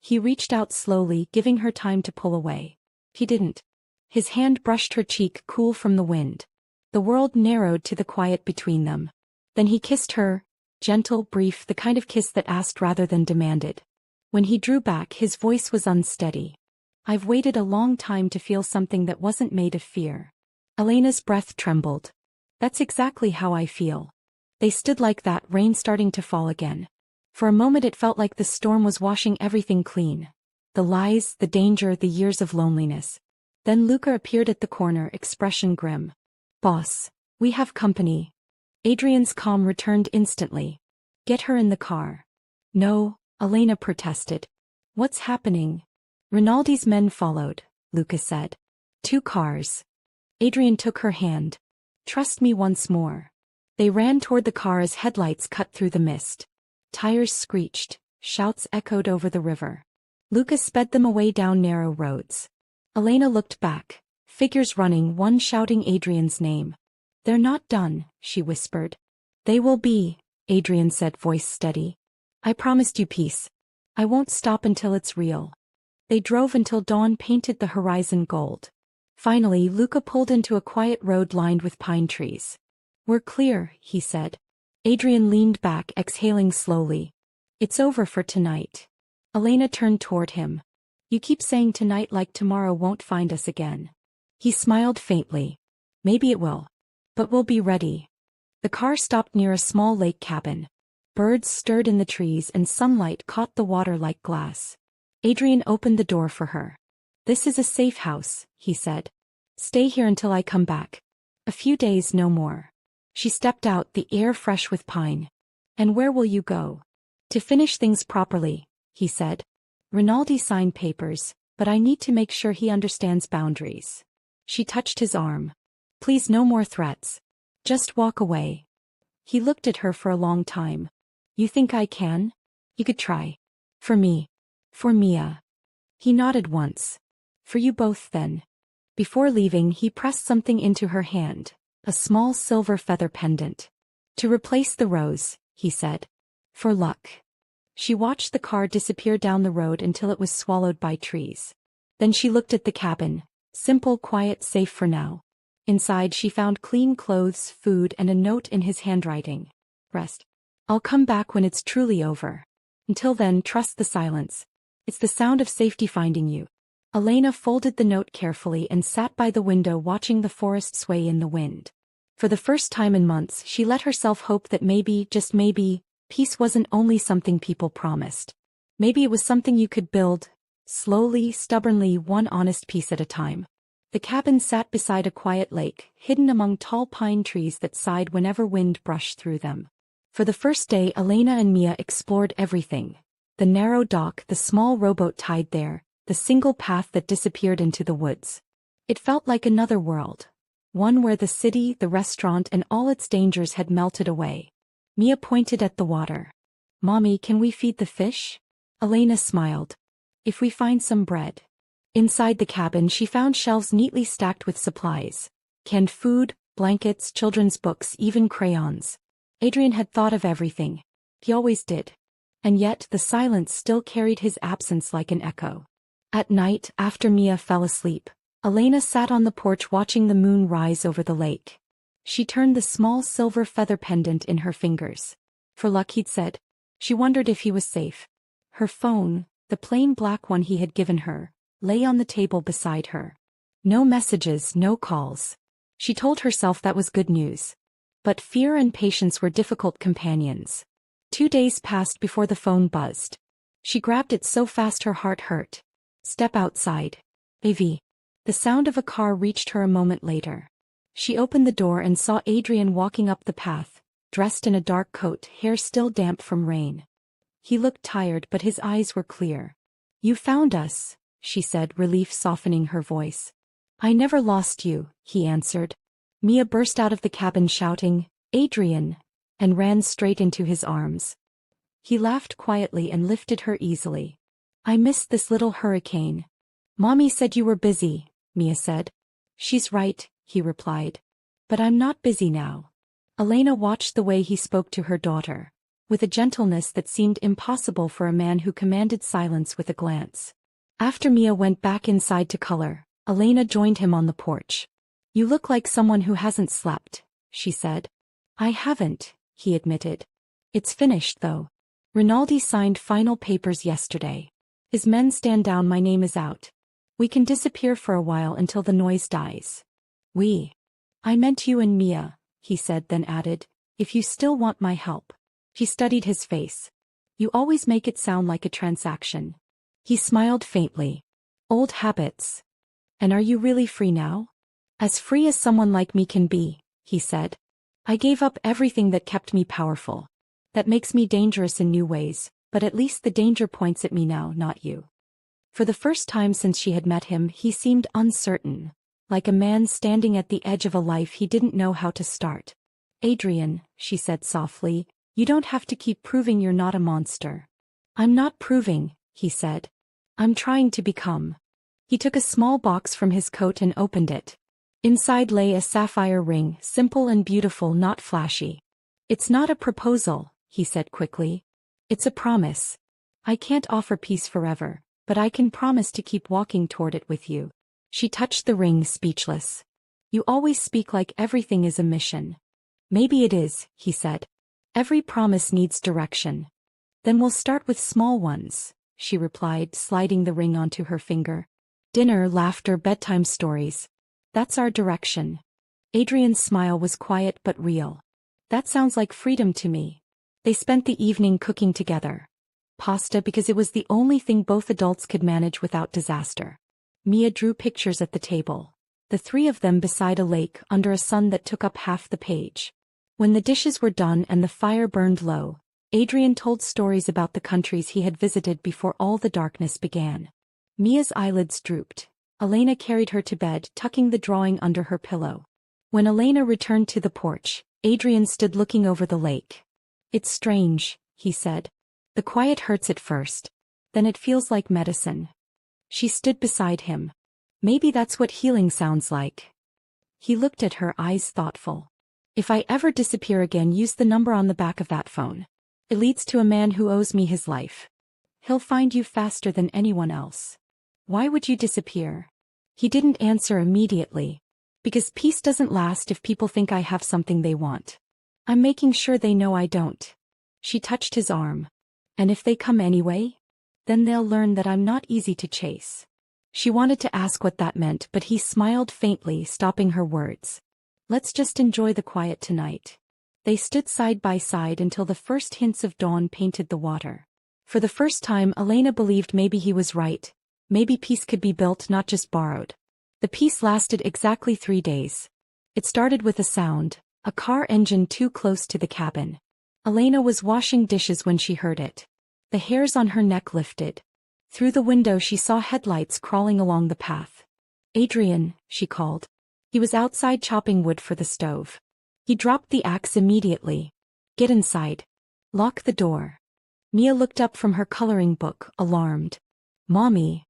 He reached out slowly, giving her time to pull away. He didn't. His hand brushed her cheek, cool from the wind. The world narrowed to the quiet between them. Then he kissed her, gentle, brief, the kind of kiss that asked rather than demanded. When he drew back, his voice was unsteady. I've waited a long time to feel something that wasn't made of fear. Elena's breath trembled. That's exactly how I feel. They stood like that, rain starting to fall again. For a moment it felt like the storm was washing everything clean. The lies, the danger, the years of loneliness. Then Luca appeared at the corner, expression grim. Boss, we have company. Adrian's calm returned instantly. Get her in the car. No, Elena protested. What's happening? Rinaldi's men followed, Luca said. 2 cars. Adrian took her hand. Trust me once more. They ran toward the car as headlights cut through the mist. Tires screeched, shouts echoed over the river. Luca sped them away down narrow roads. Elena looked back, figures running, one shouting Adrian's name. They're not done, she whispered. They will be, Adrian said, voice steady. I promised you peace. I won't stop until it's real. They drove until dawn painted the horizon gold. Finally, Luca pulled into a quiet road lined with pine trees. We're clear, he said. Adrian leaned back, exhaling slowly. It's over for tonight. Elena turned toward him. You keep saying tonight like tomorrow won't find us again. He smiled faintly. Maybe it will. But we'll be ready. The car stopped near a small lake cabin. Birds stirred in the trees and sunlight caught the water like glass. Adrian opened the door for her. This is a safe house, he said. Stay here until I come back. A few days, no more. She stepped out, the air fresh with pine. And where will you go? To finish things properly, he said. Rinaldi signed papers, but I need to make sure he understands boundaries. She touched his arm. Please, no more threats. Just walk away. He looked at her for a long time. You think I can? You could try. For me. For Mia. He nodded once. For you both then. Before leaving, he pressed something into her hand, a small silver feather pendant. To replace the rose, he said. For luck. She watched the car disappear down the road until it was swallowed by trees. Then she looked at the cabin, simple, quiet, safe for now. Inside she found clean clothes, food, and a note in his handwriting. Rest. I'll come back when it's truly over. Until then, trust the silence. It's the sound of safety finding you. Elena folded the note carefully and sat by the window watching the forest sway in the wind. For the first time in months, she let herself hope that maybe, just maybe, peace wasn't only something people promised. Maybe it was something you could build, slowly, stubbornly, one honest piece at a time. The cabin sat beside a quiet lake, hidden among tall pine trees that sighed whenever wind brushed through them. For the first day, Elena and Mia explored everything. The narrow dock, the small rowboat tied there, the single path that disappeared into the woods. It felt like another world. One where the city, the restaurant, and all its dangers had melted away. Mia pointed at the water. Mommy, can we feed the fish? Elena smiled. If we find some bread. Inside the cabin she found shelves neatly stacked with supplies. Canned food, blankets, children's books, even crayons. Adrian had thought of everything. He always did. And yet the silence still carried his absence like an echo. At night, after Mia fell asleep, Elena sat on the porch watching the moon rise over the lake. She turned the small silver feather pendant in her fingers. For luck, he'd said. She wondered if he was safe. Her phone, the plain black one he had given her, lay on the table beside her. No messages, no calls. She told herself that was good news. But fear and patience were difficult companions. 2 days passed before the phone buzzed. She grabbed it so fast her heart hurt. Step outside. Evie. The sound of a car reached her a moment later. She opened the door and saw Adrian walking up the path, dressed in a dark coat, hair still damp from rain. He looked tired but his eyes were clear. "You found us," she said, relief softening her voice. "I never lost you," he answered. Mia burst out of the cabin shouting, "Adrian!" and ran straight into his arms. He laughed quietly and lifted her easily. "I missed this little hurricane." "Mommy said you were busy," Mia said. "She's right," he replied. "But I'm not busy now." Elena watched the way he spoke to her daughter, with a gentleness that seemed impossible for a man who commanded silence with a glance. After Mia went back inside to color, Elena joined him on the porch. "You look like someone who hasn't slept," she said. "I haven't," he admitted. "It's finished though. Rinaldi signed final papers yesterday. His men stand down, my name is out. We can disappear for a while until the noise dies." "We? I meant you and Mia," he said, then added, "if you still want my help." She studied his face. "You always make it sound like a transaction." He smiled faintly. "Old habits. And are you really free now?" "As free as someone like me can be," he said. "I gave up everything that kept me powerful. That makes me dangerous in new ways, but at least the danger points at me now, not you." For the first time since she had met him, he seemed uncertain, like a man standing at the edge of a life he didn't know how to start. "Adrian," she said softly, "you don't have to keep proving you're not a monster." "I'm not proving," he said. "I'm trying to become." He took a small box from his coat and opened it. Inside lay a sapphire ring, simple and beautiful, not flashy. "It's not a proposal," he said quickly. "It's a promise. I can't offer peace forever, but I can promise to keep walking toward it with you." She touched the ring, speechless. "You always speak like everything is a mission." "Maybe it is," he said. "Every promise needs direction." "Then we'll start with small ones," she replied, sliding the ring onto her finger. "Dinner, laughter, bedtime stories. That's our direction." Adrian's smile was quiet but real. "That sounds like freedom to me." They spent the evening cooking together. Pasta because it was the only thing both adults could manage without disaster. Mia drew pictures at the table. The three of them beside a lake under a sun that took up half the page. When the dishes were done and the fire burned low, Adrian told stories about the countries he had visited before all the darkness began. Mia's eyelids drooped. Elena carried her to bed, tucking the drawing under her pillow. When Elena returned to the porch, Adrian stood looking over the lake. "It's strange," he said. "The quiet hurts at first. Then it feels like medicine." She stood beside him. "Maybe that's what healing sounds like." He looked at her, eyes thoughtful. "If I ever disappear again, use the number on the back of that phone. It leads to a man who owes me his life. He'll find you faster than anyone else." "Why would you disappear?" He didn't answer immediately. "Because peace doesn't last if people think I have something they want. I'm making sure they know I don't." She touched his arm. "And if they come anyway? Then they'll learn that I'm not easy to chase." She wanted to ask what that meant, but he smiled faintly, stopping her words. "Let's just enjoy the quiet tonight." They stood side by side until the first hints of dawn painted the water. For the first time, Elena believed maybe he was right. Maybe peace could be built, not just borrowed. The peace lasted exactly 3 days. It started with a sound, a car engine too close to the cabin. Elena was washing dishes when she heard it. The hairs on her neck lifted. Through the window she saw headlights crawling along the path. "Adrian," she called. He was outside chopping wood for the stove. He dropped the axe immediately. "Get inside. Lock the door." Mia looked up from her coloring book, alarmed. "Mommy."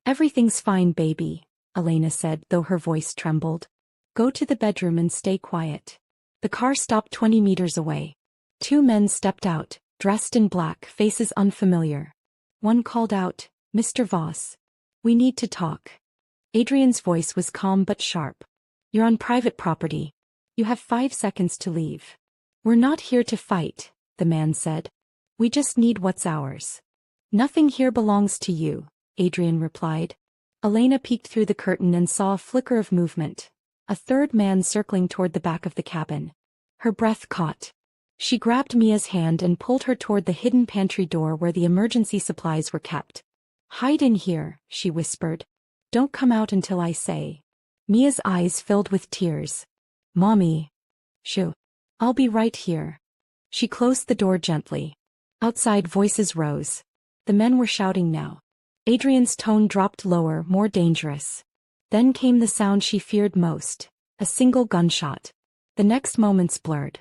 "Everything's fine, baby," Elena said, though her voice trembled. "Go to the bedroom and stay quiet." The car stopped 20 meters away. 2 men stepped out, dressed in black, faces unfamiliar. One called out, "Mr. Voss. We need to talk." Adrian's voice was calm but sharp. "You're on private property. You have 5 seconds to leave." "We're not here to fight," the man said. "We just need what's ours." "Nothing here belongs to you," Adrian replied. Elena peeked through the curtain and saw a flicker of movement. A third man circling toward the back of the cabin. Her breath caught. She grabbed Mia's hand and pulled her toward the hidden pantry door where the emergency supplies were kept. "Hide in here," she whispered. "Don't come out until I say." Mia's eyes filled with tears. "Mommy." "Shoo. I'll be right here." She closed the door gently. Outside voices rose. The men were shouting now. Adrian's tone dropped lower, more dangerous. Then came the sound she feared most, a single gunshot. The next moments blurred.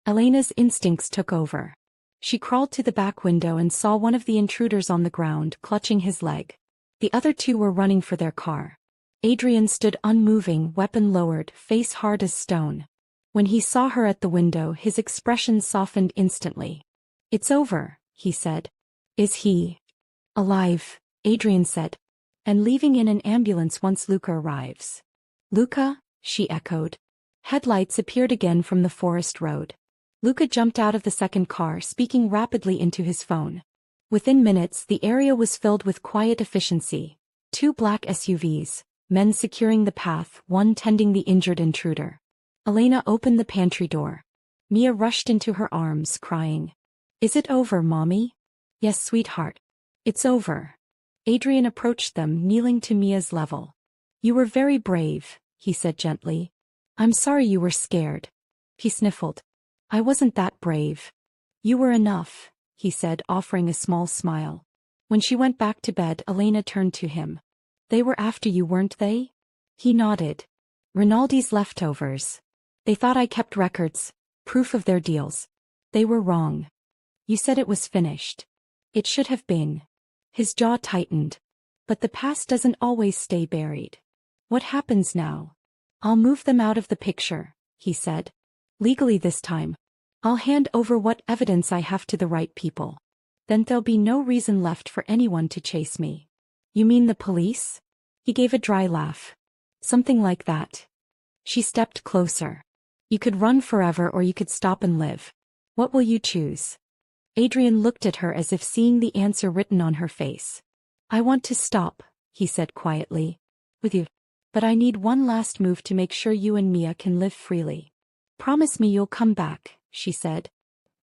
Elena's instincts took over. She crawled to the back window and saw one of the intruders on the ground, clutching his leg. The other two were running for their car. Adrian stood unmoving, weapon lowered, face hard as stone. When he saw her at the window, his expression softened instantly. "It's over," he said. "Is he alive?" Adrian said. "And leaving in an ambulance once Luca arrives." "Luca?" she echoed. Headlights appeared again from the forest road. Luca jumped out of the second car, speaking rapidly into his phone. Within minutes, the area was filled with quiet efficiency. 2 black SUVs, men securing the path, one tending the injured intruder. Elena opened the pantry door. Mia rushed into her arms, crying. "Is it over, Mommy?" "Yes, sweetheart. It's over." Adrian approached them, kneeling to Mia's level. "You were very brave," he said gently. "I'm sorry you were scared." He sniffled. "I wasn't that brave." "You were enough," he said, offering a small smile. When she went back to bed, Elena turned to him. "They were after you, weren't they?" He nodded. "Rinaldi's leftovers. They thought I kept records, proof of their deals. They were wrong. You said it was finished. It should have been." His jaw tightened. "But the past doesn't always stay buried. What happens now?" "I'll move them out of the picture," he said. "Legally this time. I'll hand over what evidence I have to the right people. Then there'll be no reason left for anyone to chase me." "You mean the police?" He gave a dry laugh. "Something like that." She stepped closer. "You could run forever or you could stop and live. What will you choose?" Adrian looked at her as if seeing the answer written on her face. "I want to stop," he said quietly. "With you. But I need one last move to make sure you and Mia can live freely." "Promise me you'll come back," she said.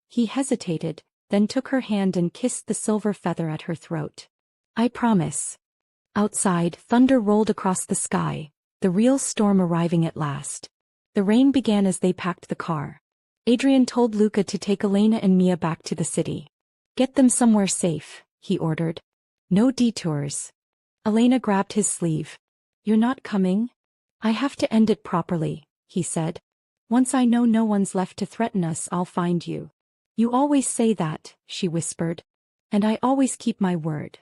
He hesitated, then took her hand and kissed the silver feather at her throat. "I promise." Outside, thunder rolled across the sky, the real storm arriving at last. The rain began as they packed the car. Adrian told Luca to take Elena and Mia back to the city. "Get them somewhere safe," he ordered. "No detours." Elena grabbed his sleeve. "You're not coming?" "I have to end it properly," he said. "Once I know no one's left to threaten us, I'll find you." "You always say that," she whispered. "And I always keep my word."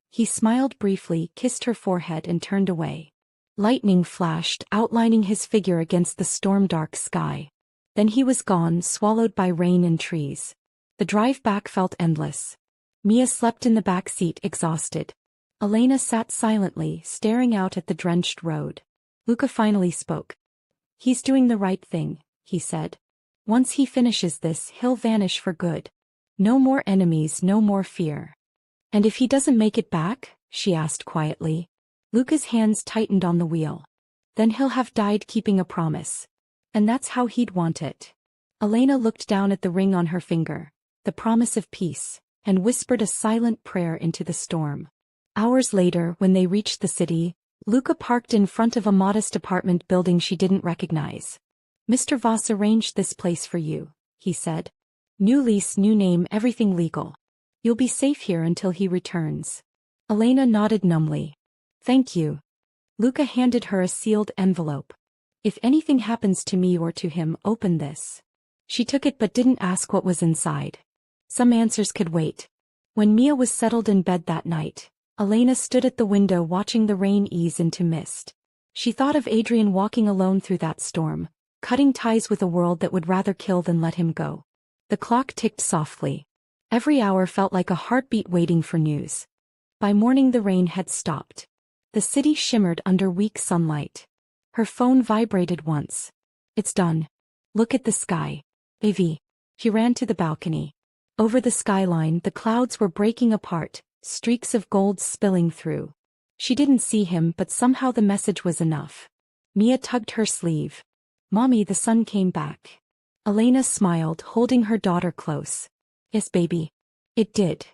He smiled briefly, kissed her forehead and turned away. Lightning flashed, outlining his figure against the storm-dark sky. Then he was gone, swallowed by rain and trees. The drive back felt endless. Mia slept in the back seat, exhausted. Elena sat silently, staring out at the drenched road. Luca finally spoke. "He's doing the right thing," he said. "Once he finishes this, he'll vanish for good. No more enemies, no more fear." "And if he doesn't make it back?" she asked quietly. Luca's hands tightened on the wheel. "Then he'll have died keeping a promise. And that's how he'd want it." Elena looked down at the ring on her finger, the promise of peace, and whispered a silent prayer into the storm. Hours later, when they reached the city, Luca parked in front of a modest apartment building she didn't recognize. "Mr. Voss arranged this place for you," he said. "New lease, new name, everything legal. You'll be safe here until he returns." Elena nodded numbly. "Thank you." Luca handed her a sealed envelope. "If anything happens to me or to him, open this." She took it but didn't ask what was inside. Some answers could wait. When Mia was settled in bed that night, Elena stood at the window watching the rain ease into mist. She thought of Adrian walking alone through that storm, cutting ties with a world that would rather kill than let him go. The clock ticked softly. Every hour felt like a heartbeat waiting for news. By morning the rain had stopped. The city shimmered under weak sunlight. Her phone vibrated once. "It's done. Look at the sky. Evie." She ran to the balcony. Over the skyline, the clouds were breaking apart, streaks of gold spilling through. She didn't see him, but somehow the message was enough. Mia tugged her sleeve. "Mommy, the sun came back." Elena smiled, holding her daughter close. "Yes, baby. It did."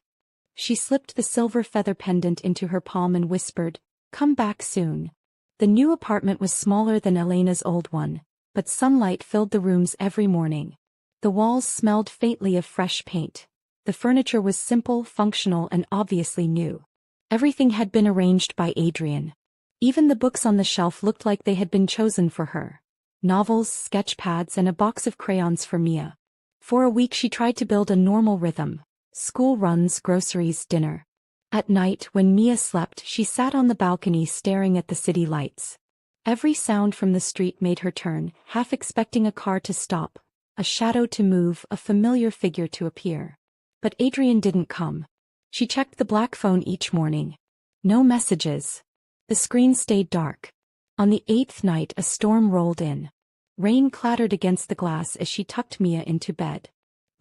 She slipped the silver feather pendant into her palm and whispered, "Come back soon." The new apartment was smaller than Elena's old one, but sunlight filled the rooms every morning. The walls smelled faintly of fresh paint. The furniture was simple, functional, and obviously new. Everything had been arranged by Adrian. Even the books on the shelf looked like they had been chosen for her. Novels, sketch pads, and a box of crayons for Mia. For a week she tried to build a normal rhythm. School runs, groceries, dinner. At night, when Mia slept, she sat on the balcony staring at the city lights. Every sound from the street made her turn, half expecting a car to stop, a shadow to move, a familiar figure to appear. But Adrian didn't come. She checked the black phone each morning. No messages. The screen stayed dark. On the 8th night a storm rolled in. Rain clattered against the glass as she tucked Mia into bed.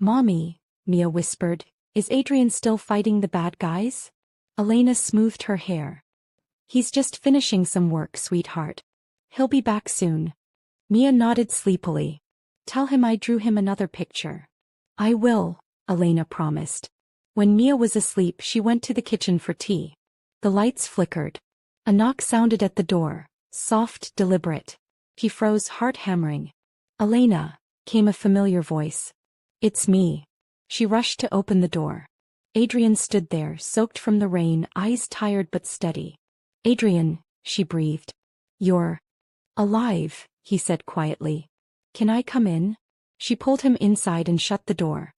"Mommy," Mia whispered, "is Adrian still fighting the bad guys?" Elena smoothed her hair. "He's just finishing some work, sweetheart. He'll be back soon." Mia nodded sleepily. "Tell him I drew him another picture." "I will," Elena promised. When Mia was asleep, she went to the kitchen for tea. The lights flickered. A knock sounded at the door, soft, deliberate. She froze, heart hammering. "Elena," came a familiar voice. "It's me." She rushed to open the door. Adrian stood there, soaked from the rain, eyes tired but steady. "Adrian," she breathed. "You're alive," he said quietly. "Can I come in?" She pulled him inside and shut the door.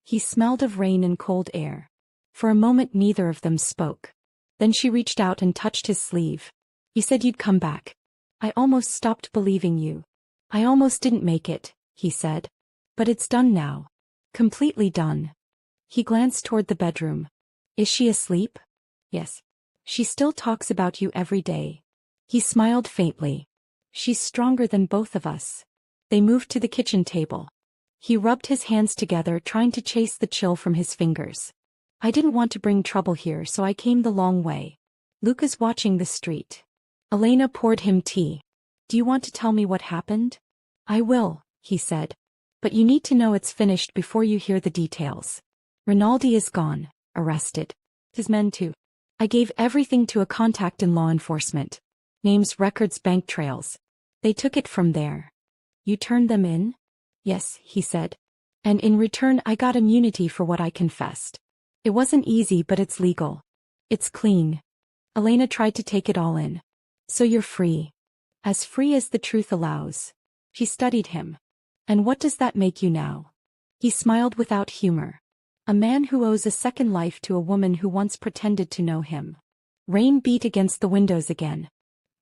He smelled of rain and cold air. For a moment neither of them spoke. Then she reached out and touched his sleeve. "You said you'd come back. I almost stopped believing you. I almost didn't make it," he said. "But it's done now. Completely done." He glanced toward the bedroom. "Is she asleep?" "Yes. She still talks about you every day." He smiled faintly. "She's stronger than both of us." They moved to the kitchen table. He rubbed his hands together, trying to chase the chill from his fingers. "I didn't want to bring trouble here, so I came the long way. Luca's watching the street." Elena poured him tea. "Do you want to tell me what happened?" "I will," he said. "But you need to know it's finished before you hear the details. Rinaldi is gone, arrested. His men too. I gave everything to a contact in law enforcement. Names, records, bank trails. They took it from there." "You turned them in?" "Yes," he said. "And in return I got immunity for what I confessed. It wasn't easy, but it's legal. It's clean." Elena tried to take it all in. "So you're free." "As free as the truth allows." She studied him. "And what does that make you now?" He smiled without humor. "A man who owes a second life to a woman who once pretended to know him." Rain beat against the windows again.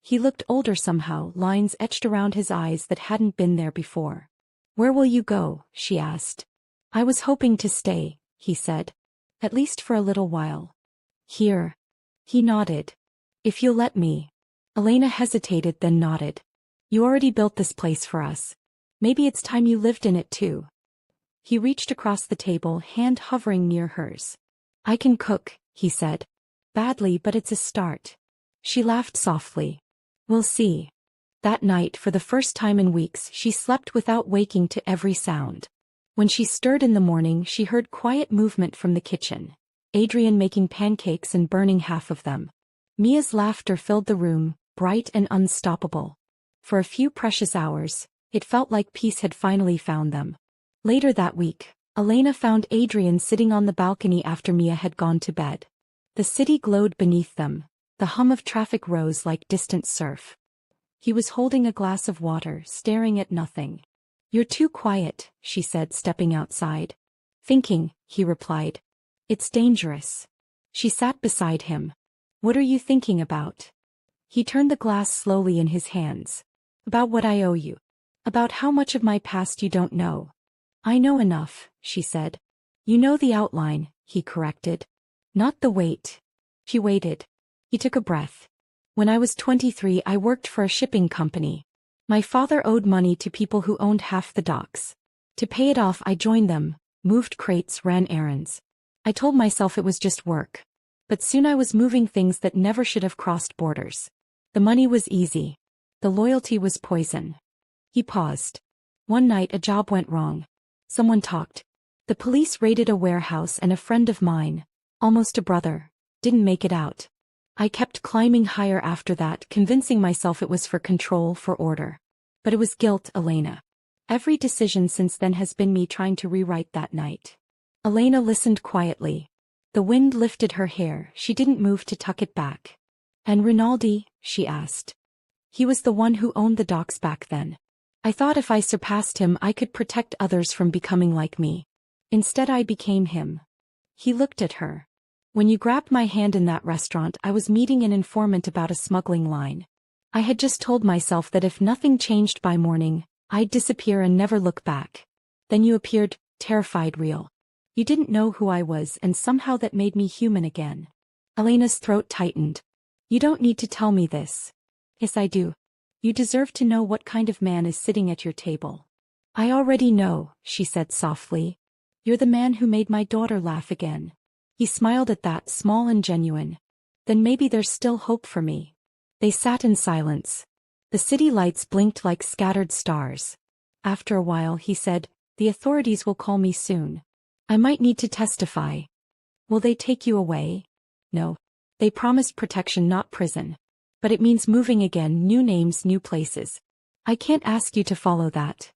He looked older somehow, lines etched around his eyes that hadn't been there before. "Where will you go?" she asked. "I was hoping to stay," he said. "At least for a little while." "Here." He nodded. "If you'll let me." Elena hesitated, then nodded. "You already built this place for us. Maybe it's time you lived in it too." He reached across the table, hand hovering near hers. "I can cook," he said. "Badly, but it's a start." She laughed softly. "We'll see." That night, for the first time in weeks, she slept without waking to every sound. When she stirred in the morning, she heard quiet movement from the kitchen. Adrian making pancakes and burning half of them. Mia's laughter filled the room, bright and unstoppable. For a few precious hours, it felt like peace had finally found them. Later that week, Elena found Adrian sitting on the balcony after Mia had gone to bed. The city glowed beneath them. The hum of traffic rose like distant surf. He was holding a glass of water, staring at nothing. "You're too quiet," she said, stepping outside. "Thinking," he replied. "It's dangerous." She sat beside him. "What are you thinking about?" He turned the glass slowly in his hands. "About what I owe you. About how much of my past you don't know." "I know enough," she said. "You know the outline," he corrected. "Not the weight." She waited. He took a breath. "When I was 23, I worked for a shipping company. My father owed money to people who owned half the docks. To pay it off, I joined them, moved crates, ran errands. I told myself it was just work. But soon I was moving things that never should have crossed borders. The money was easy. The loyalty was poison. He paused. One night a job went wrong. Someone talked. The police raided a warehouse and a friend of mine, almost a brother, didn't make it out. I kept climbing higher after that, convincing myself it was for control, for order. But it was guilt, Elena. Every decision since then has been me trying to rewrite that night. Elena listened quietly. The wind lifted her hair, she didn't move to tuck it back. And Rinaldi? She asked. He was the one who owned the docks back then. I thought if I surpassed him I could protect others from becoming like me. Instead I became him. He looked at her. When you grabbed my hand in that restaurant I was meeting an informant about a smuggling line. I had just told myself that if nothing changed by morning, I'd disappear and never look back. Then you appeared, terrified, real. You didn't know who I was and somehow that made me human again. Elena's throat tightened. You don't need to tell me this. Yes, I do. You deserve to know what kind of man is sitting at your table. I already know, she said softly. You're the man who made my daughter laugh again. He smiled at that, small and genuine. Then maybe there's still hope for me. They sat in silence. The city lights blinked like scattered stars. After a while he said, the authorities will call me soon. I might need to testify. Will they take you away? No. They promised protection, not prison. But it means moving again, new names, new places. I can't ask you to follow that.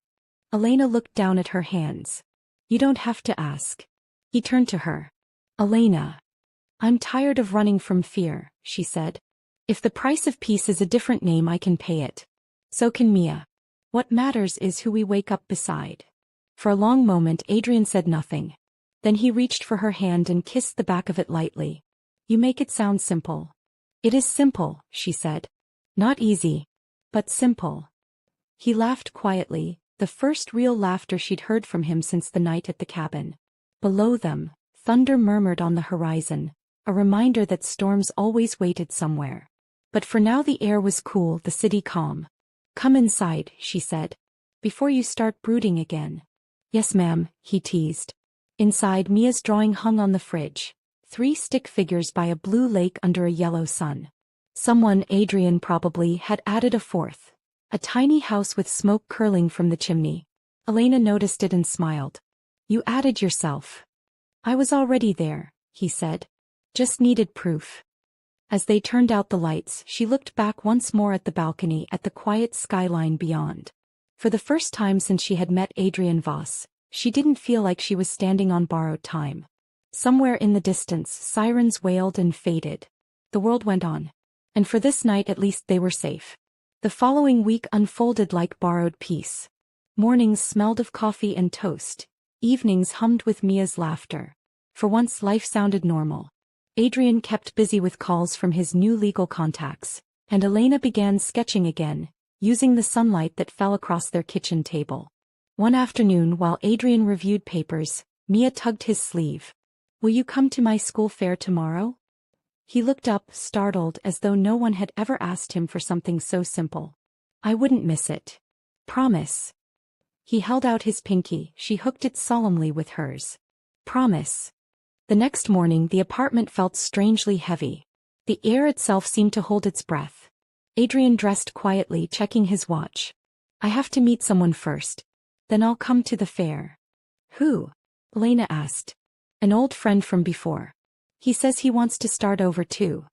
Elena looked down at her hands. You don't have to ask. He turned to her. Elena. I'm tired of running from fear, she said. If the price of peace is a different name I can pay it. So can Mia. What matters is who we wake up beside. For a long moment Adrian said nothing. Then he reached for her hand and kissed the back of it lightly. You make it sound simple. It is simple, she said. Not easy, but simple. He laughed quietly, the first real laughter she'd heard from him since the night at the cabin. Below them, thunder murmured on the horizon, a reminder that storms always waited somewhere. But for now the air was cool, the city calm. Come inside, she said. Before you start brooding again. Yes, ma'am, he teased. Inside, Mia's drawing hung on the fridge. 3 stick figures by a blue lake under a yellow sun. Someone, Adrian probably, had added a 4th. A tiny house with smoke curling from the chimney. Elena noticed it and smiled. You added yourself. I was already there, he said. Just needed proof. As they turned out the lights, she looked back once more at the balcony, at the quiet skyline beyond. For the first time since she had met Adrian Voss, she didn't feel like she was standing on borrowed time. Somewhere in the distance, sirens wailed and faded. The world went on. And for this night at least they were safe. The following week unfolded like borrowed peace. Mornings smelled of coffee and toast. Evenings hummed with Mia's laughter. For once life sounded normal. Adrian kept busy with calls from his new legal contacts, and Elena began sketching again, using the sunlight that fell across their kitchen table. One afternoon while Adrian reviewed papers, Mia tugged his sleeve. Will you come to my school fair tomorrow? He looked up, startled, as though no one had ever asked him for something so simple. I wouldn't miss it. Promise. He held out his pinky, she hooked it solemnly with hers. Promise. The next morning the apartment felt strangely heavy. The air itself seemed to hold its breath. Adrian dressed quietly, checking his watch. I have to meet someone first. Then I'll come to the fair. Who? Elena asked. An old friend from before. He says he wants to start over too.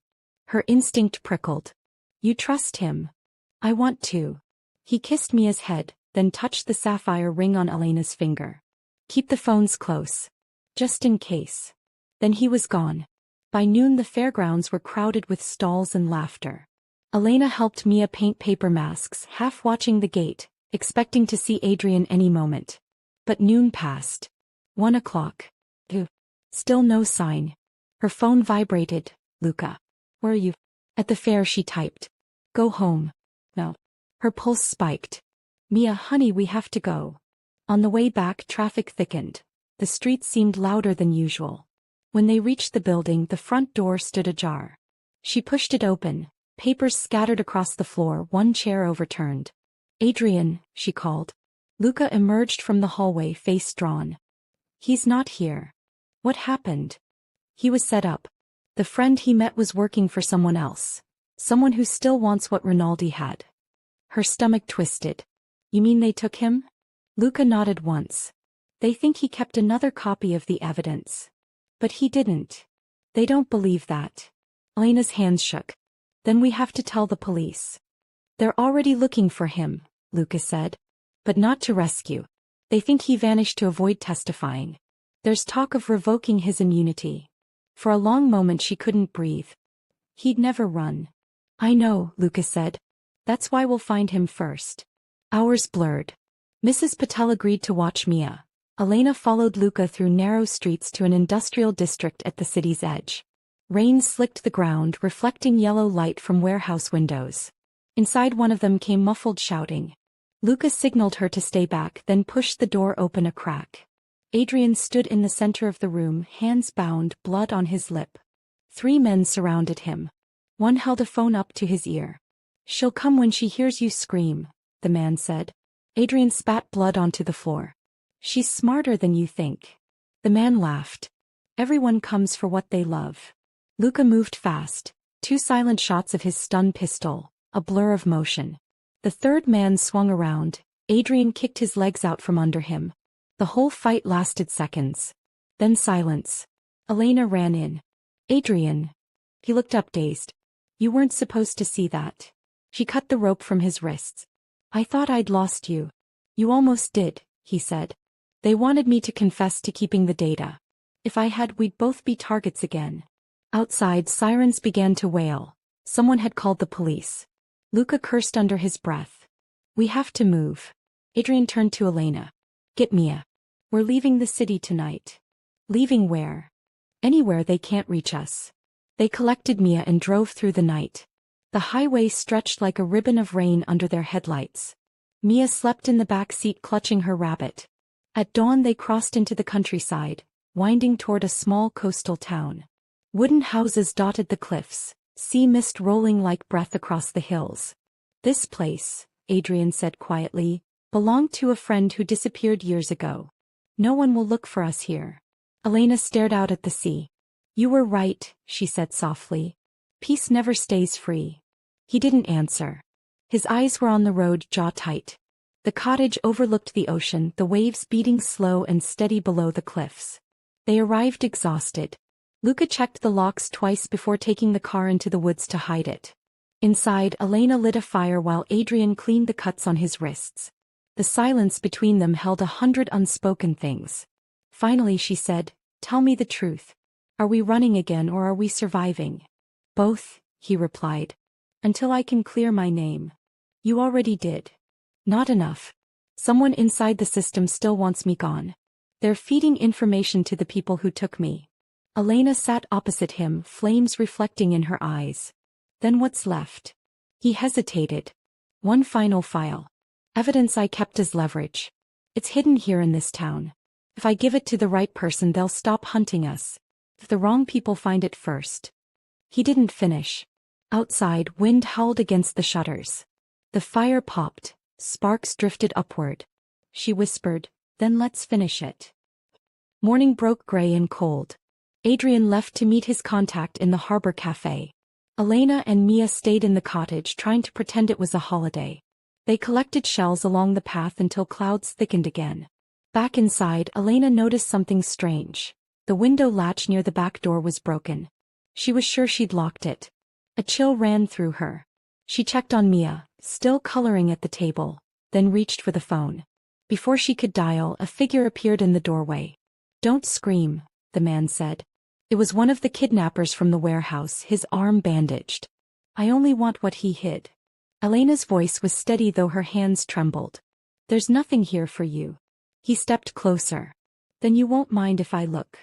Her instinct prickled. You trust him? I want to. He kissed Mia's head, then touched the sapphire ring on Elena's finger. Keep the phones close. Just in case. Then he was gone. By noon the fairgrounds were crowded with stalls and laughter. Elena helped Mia paint paper masks, half watching the gate, expecting to see Adrian any moment. But noon passed. 1 o'clock. Still no sign. Her phone vibrated. Luca. Where are you? At the fair, she typed. Go home. No. Her pulse spiked. Mia, honey, we have to go. On the way back traffic thickened. The street seemed louder than usual. When they reached the building the front door stood ajar. She pushed it open. Papers scattered across the floor, one chair overturned. Adrian, she called. Luca emerged from the hallway, face drawn. He's not here. What happened? He was set up. The friend he met was working for someone else. Someone who still wants what Rinaldi had. Her stomach twisted. You mean they took him? Luca nodded once. They think he kept another copy of the evidence. But he didn't. They don't believe that. Elena's hands shook. Then we have to tell the police. They're already looking for him, Luca said. But not to rescue. They think he vanished to avoid testifying. There's talk of revoking his immunity. For a long moment she couldn't breathe. He'd never run. I know, Luca said. That's why we'll find him first. Hours blurred. Mrs. Patel agreed to watch Mia. Elena followed Luca through narrow streets to an industrial district at the city's edge. Rain slicked the ground, reflecting yellow light from warehouse windows. Inside one of them came muffled shouting. Luca signaled her to stay back, then pushed the door open a crack. Adrian stood in the center of the room, hands bound, blood on his lip. 3 men surrounded him. One held a phone up to his ear. She'll come when she hears you scream, the man said. Adrian spat blood onto the floor. She's smarter than you think. The man laughed. Everyone comes for what they love. Luca moved fast. 2 silent shots of his stun pistol, a blur of motion. The 3rd man swung around. Adrian kicked his legs out from under him. The whole fight lasted seconds. Then silence. Elena ran in. Adrian. He looked up dazed. You weren't supposed to see that. She cut the rope from his wrists. I thought I'd lost you. You almost did, he said. They wanted me to confess to keeping the data. If I had, we'd both be targets again. Outside, sirens began to wail. Someone had called the police. Luca cursed under his breath. We have to move. Adrian turned to Elena. Get Mia. We're leaving the city tonight. Leaving where? Anywhere they can't reach us. They collected Mia and drove through the night. The highway stretched like a ribbon of rain under their headlights. Mia slept in the back seat clutching her rabbit. At dawn they crossed into the countryside, winding toward a small coastal town. Wooden houses dotted the cliffs, sea mist rolling like breath across the hills. This place, Adrian said quietly, belonged to a friend who disappeared years ago. No one will look for us here. Elena stared out at the sea. You were right, she said softly. Peace never stays free. He didn't answer. His eyes were on the road, jaw tight. The cottage overlooked the ocean, the waves beating slow and steady below the cliffs. They arrived exhausted. Luca checked the locks twice before taking the car into the woods to hide it. Inside, Elena lit a fire while Adrian cleaned the cuts on his wrists. The silence between them held 100 unspoken things. Finally she said, Tell me the truth. Are we running again or are we surviving? Both, he replied. Until I can clear my name. You already did. Not enough. Someone inside the system still wants me gone. They're feeding information to the people who took me. Elena sat opposite him, flames reflecting in her eyes. Then what's left? He hesitated. One final file. Evidence I kept as leverage. It's hidden here in this town. If I give it to the right person, they'll stop hunting us. If the wrong people find it first. He didn't finish. Outside, wind howled against the shutters. The fire popped. Sparks drifted upward. She whispered, Then let's finish it. Morning broke gray and cold. Adrian left to meet his contact in the harbor cafe. Elena and Mia stayed in the cottage trying to pretend it was a holiday. They collected shells along the path until clouds thickened again. Back inside, Elena noticed something strange. The window latch near the back door was broken. She was sure she'd locked it. A chill ran through her. She checked on Mia, still coloring at the table, then reached for the phone. Before she could dial, a figure appeared in the doorway. Don't scream, the man said. It was one of the kidnappers from the warehouse, his arm bandaged. I only want what he hid. Elena's voice was steady though her hands trembled. There's nothing here for you. He stepped closer. Then you won't mind if I look.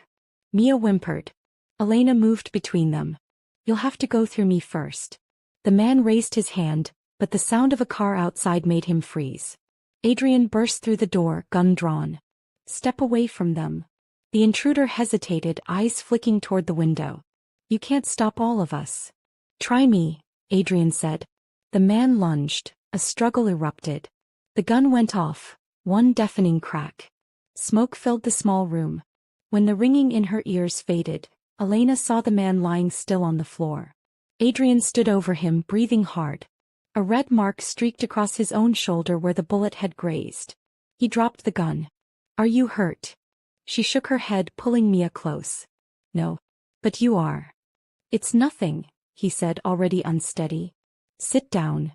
Mia whimpered. Elena moved between them. You'll have to go through me first. The man raised his hand, but the sound of a car outside made him freeze. Adrian burst through the door, gun drawn. Step away from them. The intruder hesitated, eyes flicking toward the window. You can't stop all of us. Try me, Adrian said. The man lunged. A struggle erupted. The gun went off, one deafening crack. Smoke filled the small room. When the ringing in her ears faded, Elena saw the man lying still on the floor. Adrian stood over him, breathing hard. A red mark streaked across his own shoulder where the bullet had grazed. He dropped the gun. "Are you hurt?" She shook her head, pulling Mia close. "No. But you are." "It's nothing," he said, already unsteady. "Sit down."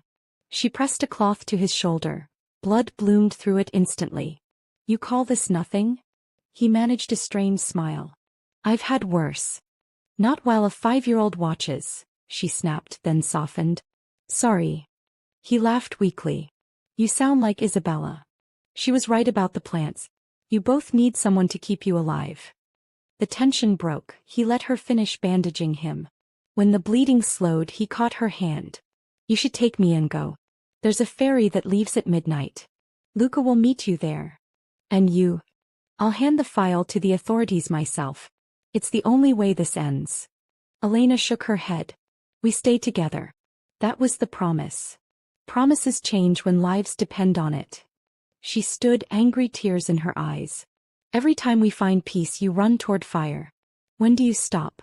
She pressed a cloth to his shoulder. Blood bloomed through it instantly. "You call this nothing?" He managed a strained smile. "I've had worse." "Not while a 5-year-old watches," she snapped, then softened. "Sorry." He laughed weakly. "You sound like Isabella. She was right about the plants. You both need someone to keep you alive." The tension broke. He let her finish bandaging him. When the bleeding slowed, he caught her hand. "You should take me and go. There's a ferry that leaves at midnight. Luca will meet you there. And you?" "I'll hand the file to the authorities myself. It's the only way this ends." Elena shook her head. "We stay together." That was the promise. Promises change when lives depend on it. She stood, angry tears in her eyes. "Every time we find peace you run toward fire. When do you stop?"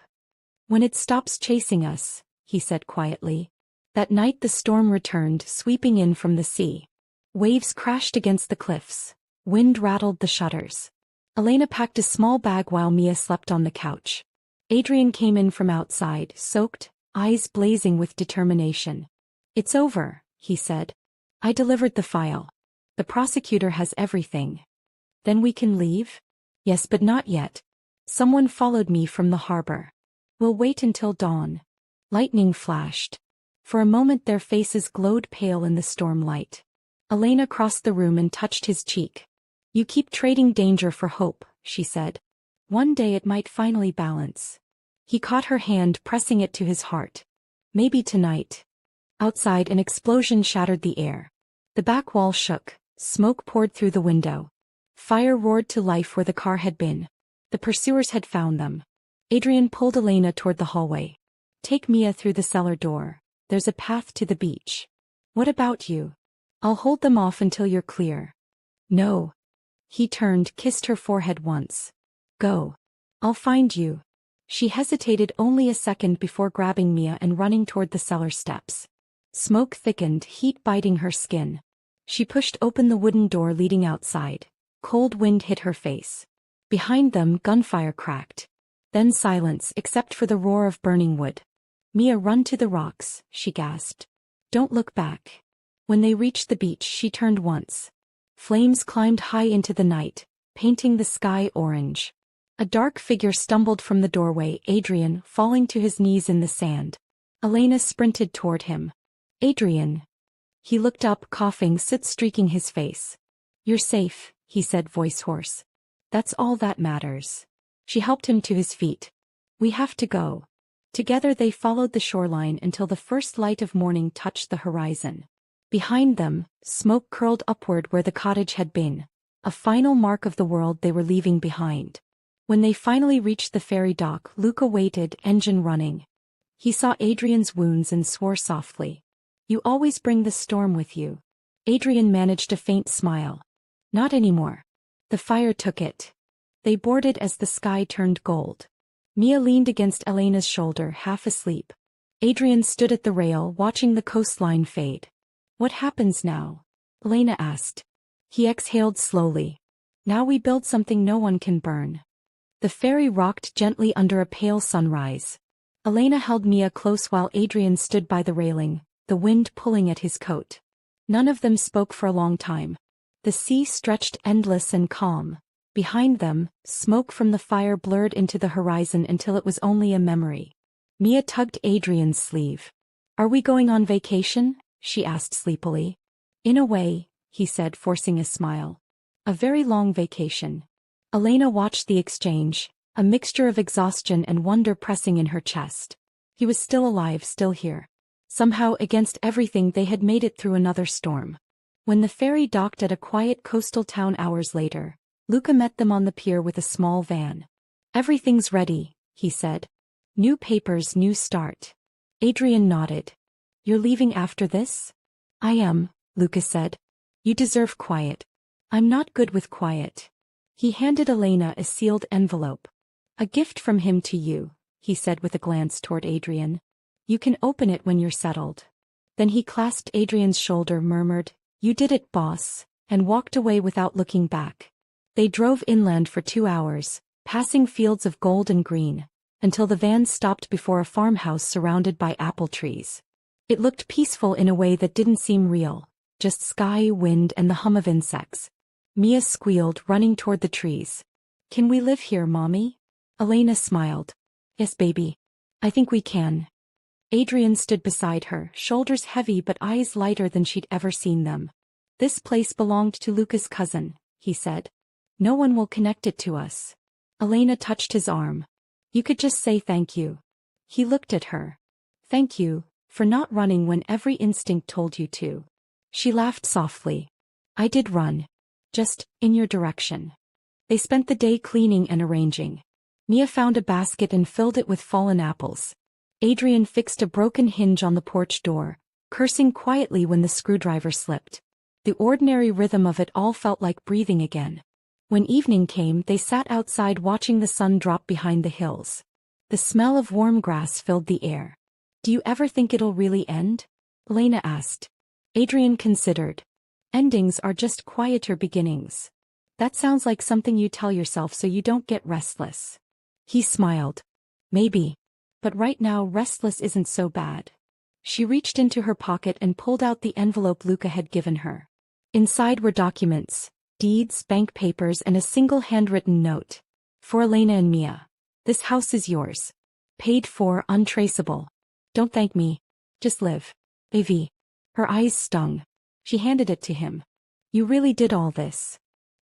"When it stops chasing us," he said quietly. That night the storm returned, sweeping in from the sea. Waves crashed against the cliffs. Wind rattled the shutters. Elena packed a small bag while Mia slept on the couch. Adrian came in from outside, soaked, eyes blazing with determination. "It's over," he said. "I delivered the file. The prosecutor has everything." "Then we can leave?" "Yes, but not yet. Someone followed me from the harbor. We'll wait until dawn." Lightning flashed. For a moment their faces glowed pale in the storm light. Elena crossed the room and touched his cheek. "You keep trading danger for hope," she said. "One day it might finally balance." He caught her hand, pressing it to his heart. "Maybe tonight." Outside, an explosion shattered the air. The back wall shook. Smoke poured through the window. Fire roared to life where the car had been. The pursuers had found them. Adrian pulled Elena toward the hallway. "Take Mia through the cellar door. There's a path to the beach." "What about you?" "I'll hold them off until you're clear." "No." He turned, kissed her forehead once. "Go. I'll find you." She hesitated only a second before grabbing Mia and running toward the cellar steps. Smoke thickened, heat biting her skin. She pushed open the wooden door leading outside. Cold wind hit her face. Behind them, gunfire cracked. Then silence, except for the roar of burning wood. "Mia, run to the rocks," she gasped. "Don't look back." When they reached the beach, she turned once. Flames climbed high into the night, painting the sky orange. A dark figure stumbled from the doorway, Adrian, falling to his knees in the sand. Elena sprinted toward him. "Adrian." He looked up, coughing, soot streaking his face. "You're safe," he said, voice hoarse. "That's all that matters." She helped him to his feet. "We have to go." Together they followed the shoreline until the first light of morning touched the horizon. Behind them, smoke curled upward where the cottage had been, a final mark of the world they were leaving behind. When they finally reached the ferry dock, Luca waited, engine running. He saw Adrian's wounds and swore softly. "You always bring the storm with you." Adrian managed a faint smile. "Not anymore. The fire took it." They boarded as the sky turned gold. Mia leaned against Elena's shoulder, half asleep. Adrian stood at the rail, watching the coastline fade. "What happens now?" Elena asked. He exhaled slowly. "Now we build something no one can burn." The ferry rocked gently under a pale sunrise. Elena held Mia close while Adrian stood by the railing, the wind pulling at his coat. None of them spoke for a long time. The sea stretched endless and calm. Behind them, smoke from the fire blurred into the horizon until it was only a memory. Mia tugged Adrian's sleeve. "Are we going on vacation?" she asked sleepily. "In a way," he said, forcing a smile. "A very long vacation." Elena watched the exchange, a mixture of exhaustion and wonder pressing in her chest. He was still alive, still here. Somehow, against everything, they had made it through another storm. When the ferry docked at a quiet coastal town hours later, Luca met them on the pier with a small van. "Everything's ready," he said. "New papers, new start." Adrian nodded. "You're leaving after this?" "I am," Luca said. "You deserve quiet." "I'm not good with quiet." He handed Elena a sealed envelope. "A gift from him to you," he said with a glance toward Adrian. You can open it when you're settled. Then he clasped Adrian's shoulder, murmured, "You did it, boss," and walked away without looking back. They drove inland for 2 hours, passing fields of gold and green, until the van stopped before a farmhouse surrounded by apple trees. It looked peaceful in a way that didn't seem real, just sky, wind, and the hum of insects. Mia squealed, running toward the trees. "Can we live here, Mommy?" Elena smiled. "Yes, baby. I think we can." Adrian stood beside her, shoulders heavy but eyes lighter than she'd ever seen them. "This place belonged to Luca's cousin," he said. "No one will connect it to us." Elena touched his arm. "You could just say thank you." He looked at her. "Thank you, for not running when every instinct told you to." She laughed softly. "I did run. Just, in your direction." They spent the day cleaning and arranging. Mia found a basket and filled it with fallen apples. Adrian fixed a broken hinge on the porch door, cursing quietly when the screwdriver slipped. The ordinary rhythm of it all felt like breathing again. When evening came, they sat outside watching the sun drop behind the hills. The smell of warm grass filled the air. "Do you ever think it'll really end?" Elena asked. Adrian considered. "Endings are just quieter beginnings." "That sounds like something you tell yourself so you don't get restless." He smiled. "Maybe. But right now restless isn't so bad." She reached into her pocket and pulled out the envelope Luca had given her. Inside were documents, deeds, bank papers, and a single handwritten note. "For Elena and Mia. This house is yours. Paid for, untraceable. Don't thank me. Just live. AV." Her eyes stung. She handed it to him. "You really did all this."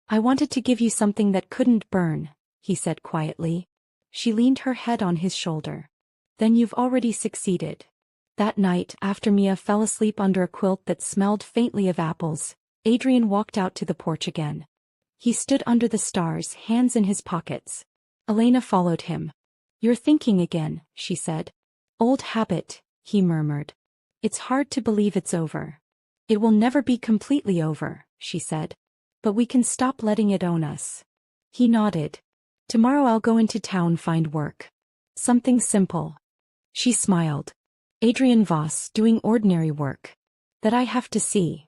"I wanted to give you something that couldn't burn," he said quietly. She leaned her head on his shoulder. "Then you've already succeeded." That night, after Mia fell asleep under a quilt that smelled faintly of apples, Adrian walked out to the porch again. He stood under the stars, hands in his pockets. Elena followed him. "You're thinking again," she said. "Old habit," he murmured. "It's hard to believe it's over." "It will never be completely over," she said. "But we can stop letting it own us." He nodded. "Tomorrow I'll go into town, find work. Something simple." She smiled. "Adrian Voss, doing ordinary work. That I have to see."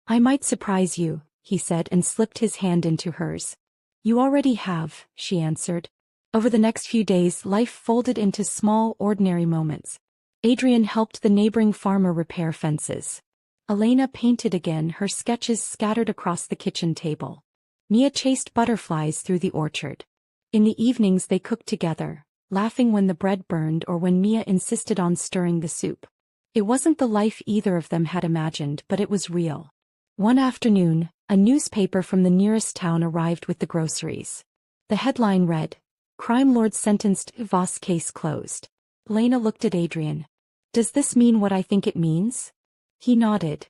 "I might surprise you," he said and slipped his hand into hers. "You already have," she answered. Over the next few days, life folded into small, ordinary moments. Adrian helped the neighboring farmer repair fences. Elena painted again, her sketches scattered across the kitchen table. Mia chased butterflies through the orchard. In the evenings they cooked together, laughing when the bread burned or when Mia insisted on stirring the soup. It wasn't the life either of them had imagined, but it was real. One afternoon, a newspaper from the nearest town arrived with the groceries. The headline read, "Crime Lord Sentenced, Voss Case Closed." Elena looked at Adrian. "Does this mean what I think it means?" He nodded.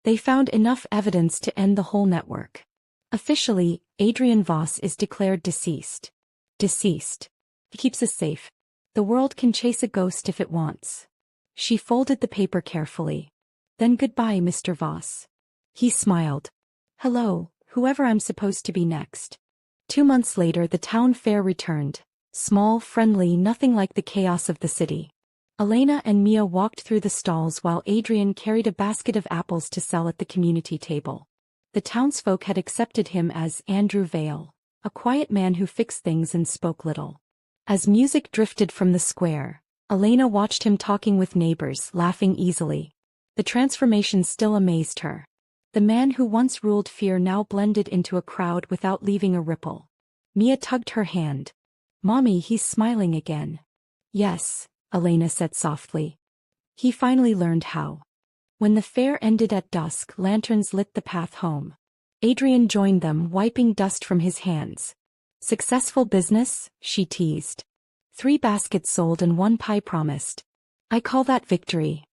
They found enough evidence to end the whole network. Officially, Adrian Voss is declared deceased. Deceased. He keeps us safe. The world can chase a ghost if it wants. She folded the paper carefully. "Then goodbye, Mr. Voss." He smiled. "Hello, whoever I'm supposed to be next." 2 months later the town fair returned. Small, friendly, nothing like the chaos of the city. Elena and Mia walked through the stalls while Adrian carried a basket of apples to sell at the community table. The townsfolk had accepted him as Andrew Vale, a quiet man who fixed things and spoke little. As music drifted from the square, Elena watched him talking with neighbors, laughing easily. The transformation still amazed her. The man who once ruled fear now blended into a crowd without leaving a ripple. Mia tugged her hand. "Mommy, he's smiling again." "Yes," Elena said softly. "He finally learned how." When the fair ended at dusk, lanterns lit the path home. Adrian joined them, wiping dust from his hands. "Successful business?" she teased. 3 baskets sold and 1 pie promised. "I call that victory."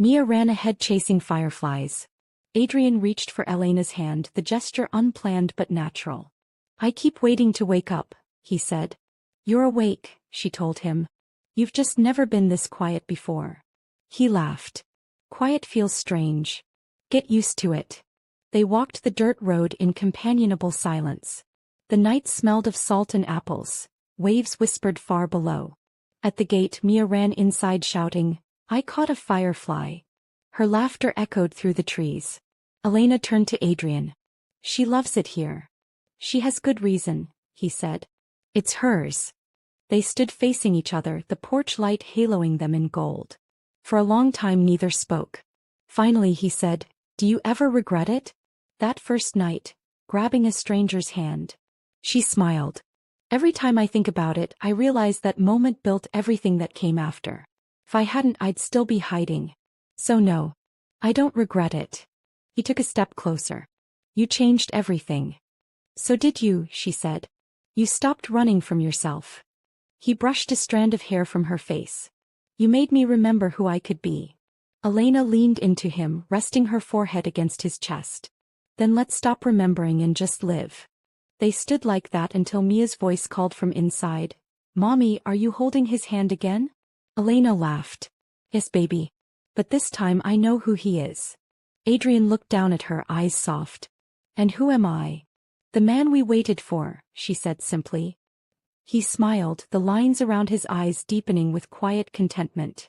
Mia ran ahead chasing fireflies. Adrian reached for Elena's hand, the gesture unplanned but natural. "I keep waiting to wake up," he said. "You're awake," she told him. "You've just never been this quiet before." He laughed. "Quiet feels strange. Get used to it." They walked the dirt road in companionable silence. The night smelled of salt and apples. Waves whispered far below. At the gate, Mia ran inside shouting, "I caught a firefly." Her laughter echoed through the trees. Elena turned to Adrian. "She loves it here." "She has good reason," he said. "It's hers." They stood facing each other, the porch light haloing them in gold. For a long time neither spoke. Finally he said, "Do you ever regret it? That first night, grabbing a stranger's hand." She smiled. "Every time I think about it, I realize that moment built everything that came after. If I hadn't, I'd still be hiding. So no, I don't regret it." He took a step closer. "You changed everything." "So did you," she said. "You stopped running from yourself." He brushed a strand of hair from her face. "You made me remember who I could be." Elena leaned into him, resting her forehead against his chest. "Then let's stop remembering and just live." They stood like that until Mia's voice called from inside. "Mommy, are you holding his hand again?" Elena laughed. "Yes, baby. But this time I know who he is." Adrian looked down at her, eyes soft. "And who am I?" "The man we waited for," she said simply. He smiled, the lines around his eyes deepening with quiet contentment.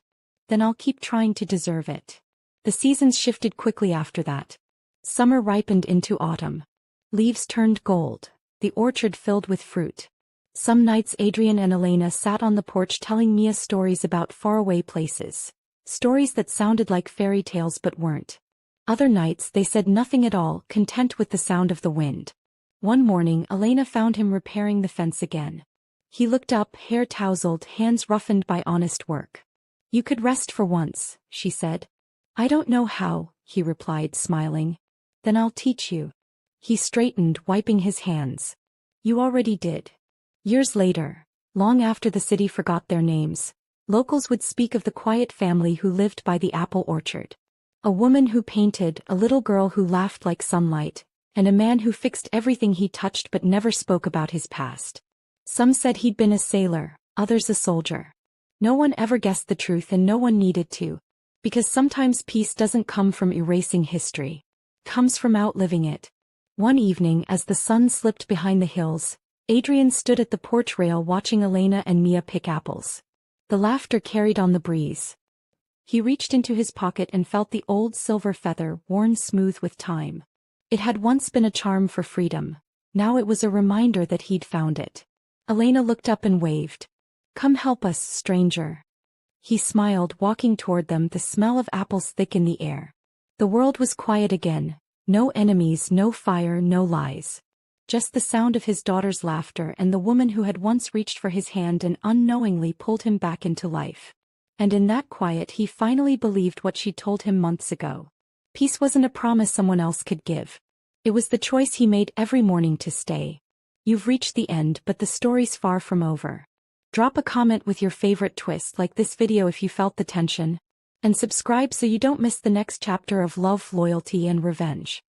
"Then I'll keep trying to deserve it." The seasons shifted quickly after that. Summer ripened into autumn. Leaves turned gold, the orchard filled with fruit. Some nights Adrian and Elena sat on the porch telling Mia stories about faraway places. Stories that sounded like fairy tales but weren't. Other nights they said nothing at all, content with the sound of the wind. One morning Elena found him repairing the fence again. He looked up, hair tousled, hands roughened by honest work. "You could rest for once," she said. "I don't know how," he replied, smiling. "Then I'll teach you." He straightened, wiping his hands. "You already did." Years later, long after the city forgot their names, locals would speak of the quiet family who lived by the apple orchard. A woman who painted, a little girl who laughed like sunlight, and a man who fixed everything he touched but never spoke about his past. Some said he'd been a sailor, others a soldier. No one ever guessed the truth and no one needed to. Because sometimes peace doesn't come from erasing history. It comes from outliving it. One evening as the sun slipped behind the hills, Adrian stood at the porch rail watching Elena and Mia pick apples. The laughter carried on the breeze. He reached into his pocket and felt the old silver feather worn smooth with time. It had once been a charm for freedom. Now it was a reminder that he'd found it. Elena looked up and waved. "Come help us, stranger." He smiled, walking toward them, the smell of apples thick in the air. The world was quiet again. No enemies, no fire, no lies. Just the sound of his daughter's laughter and the woman who had once reached for his hand and unknowingly pulled him back into life. And in that quiet he finally believed what she told him months ago. Peace wasn't a promise someone else could give. It was the choice he made every morning to stay. You've reached the end, but the story's far from over. Drop a comment with your favorite twist, like this video if you felt the tension, and subscribe so you don't miss the next chapter of love, loyalty, and revenge.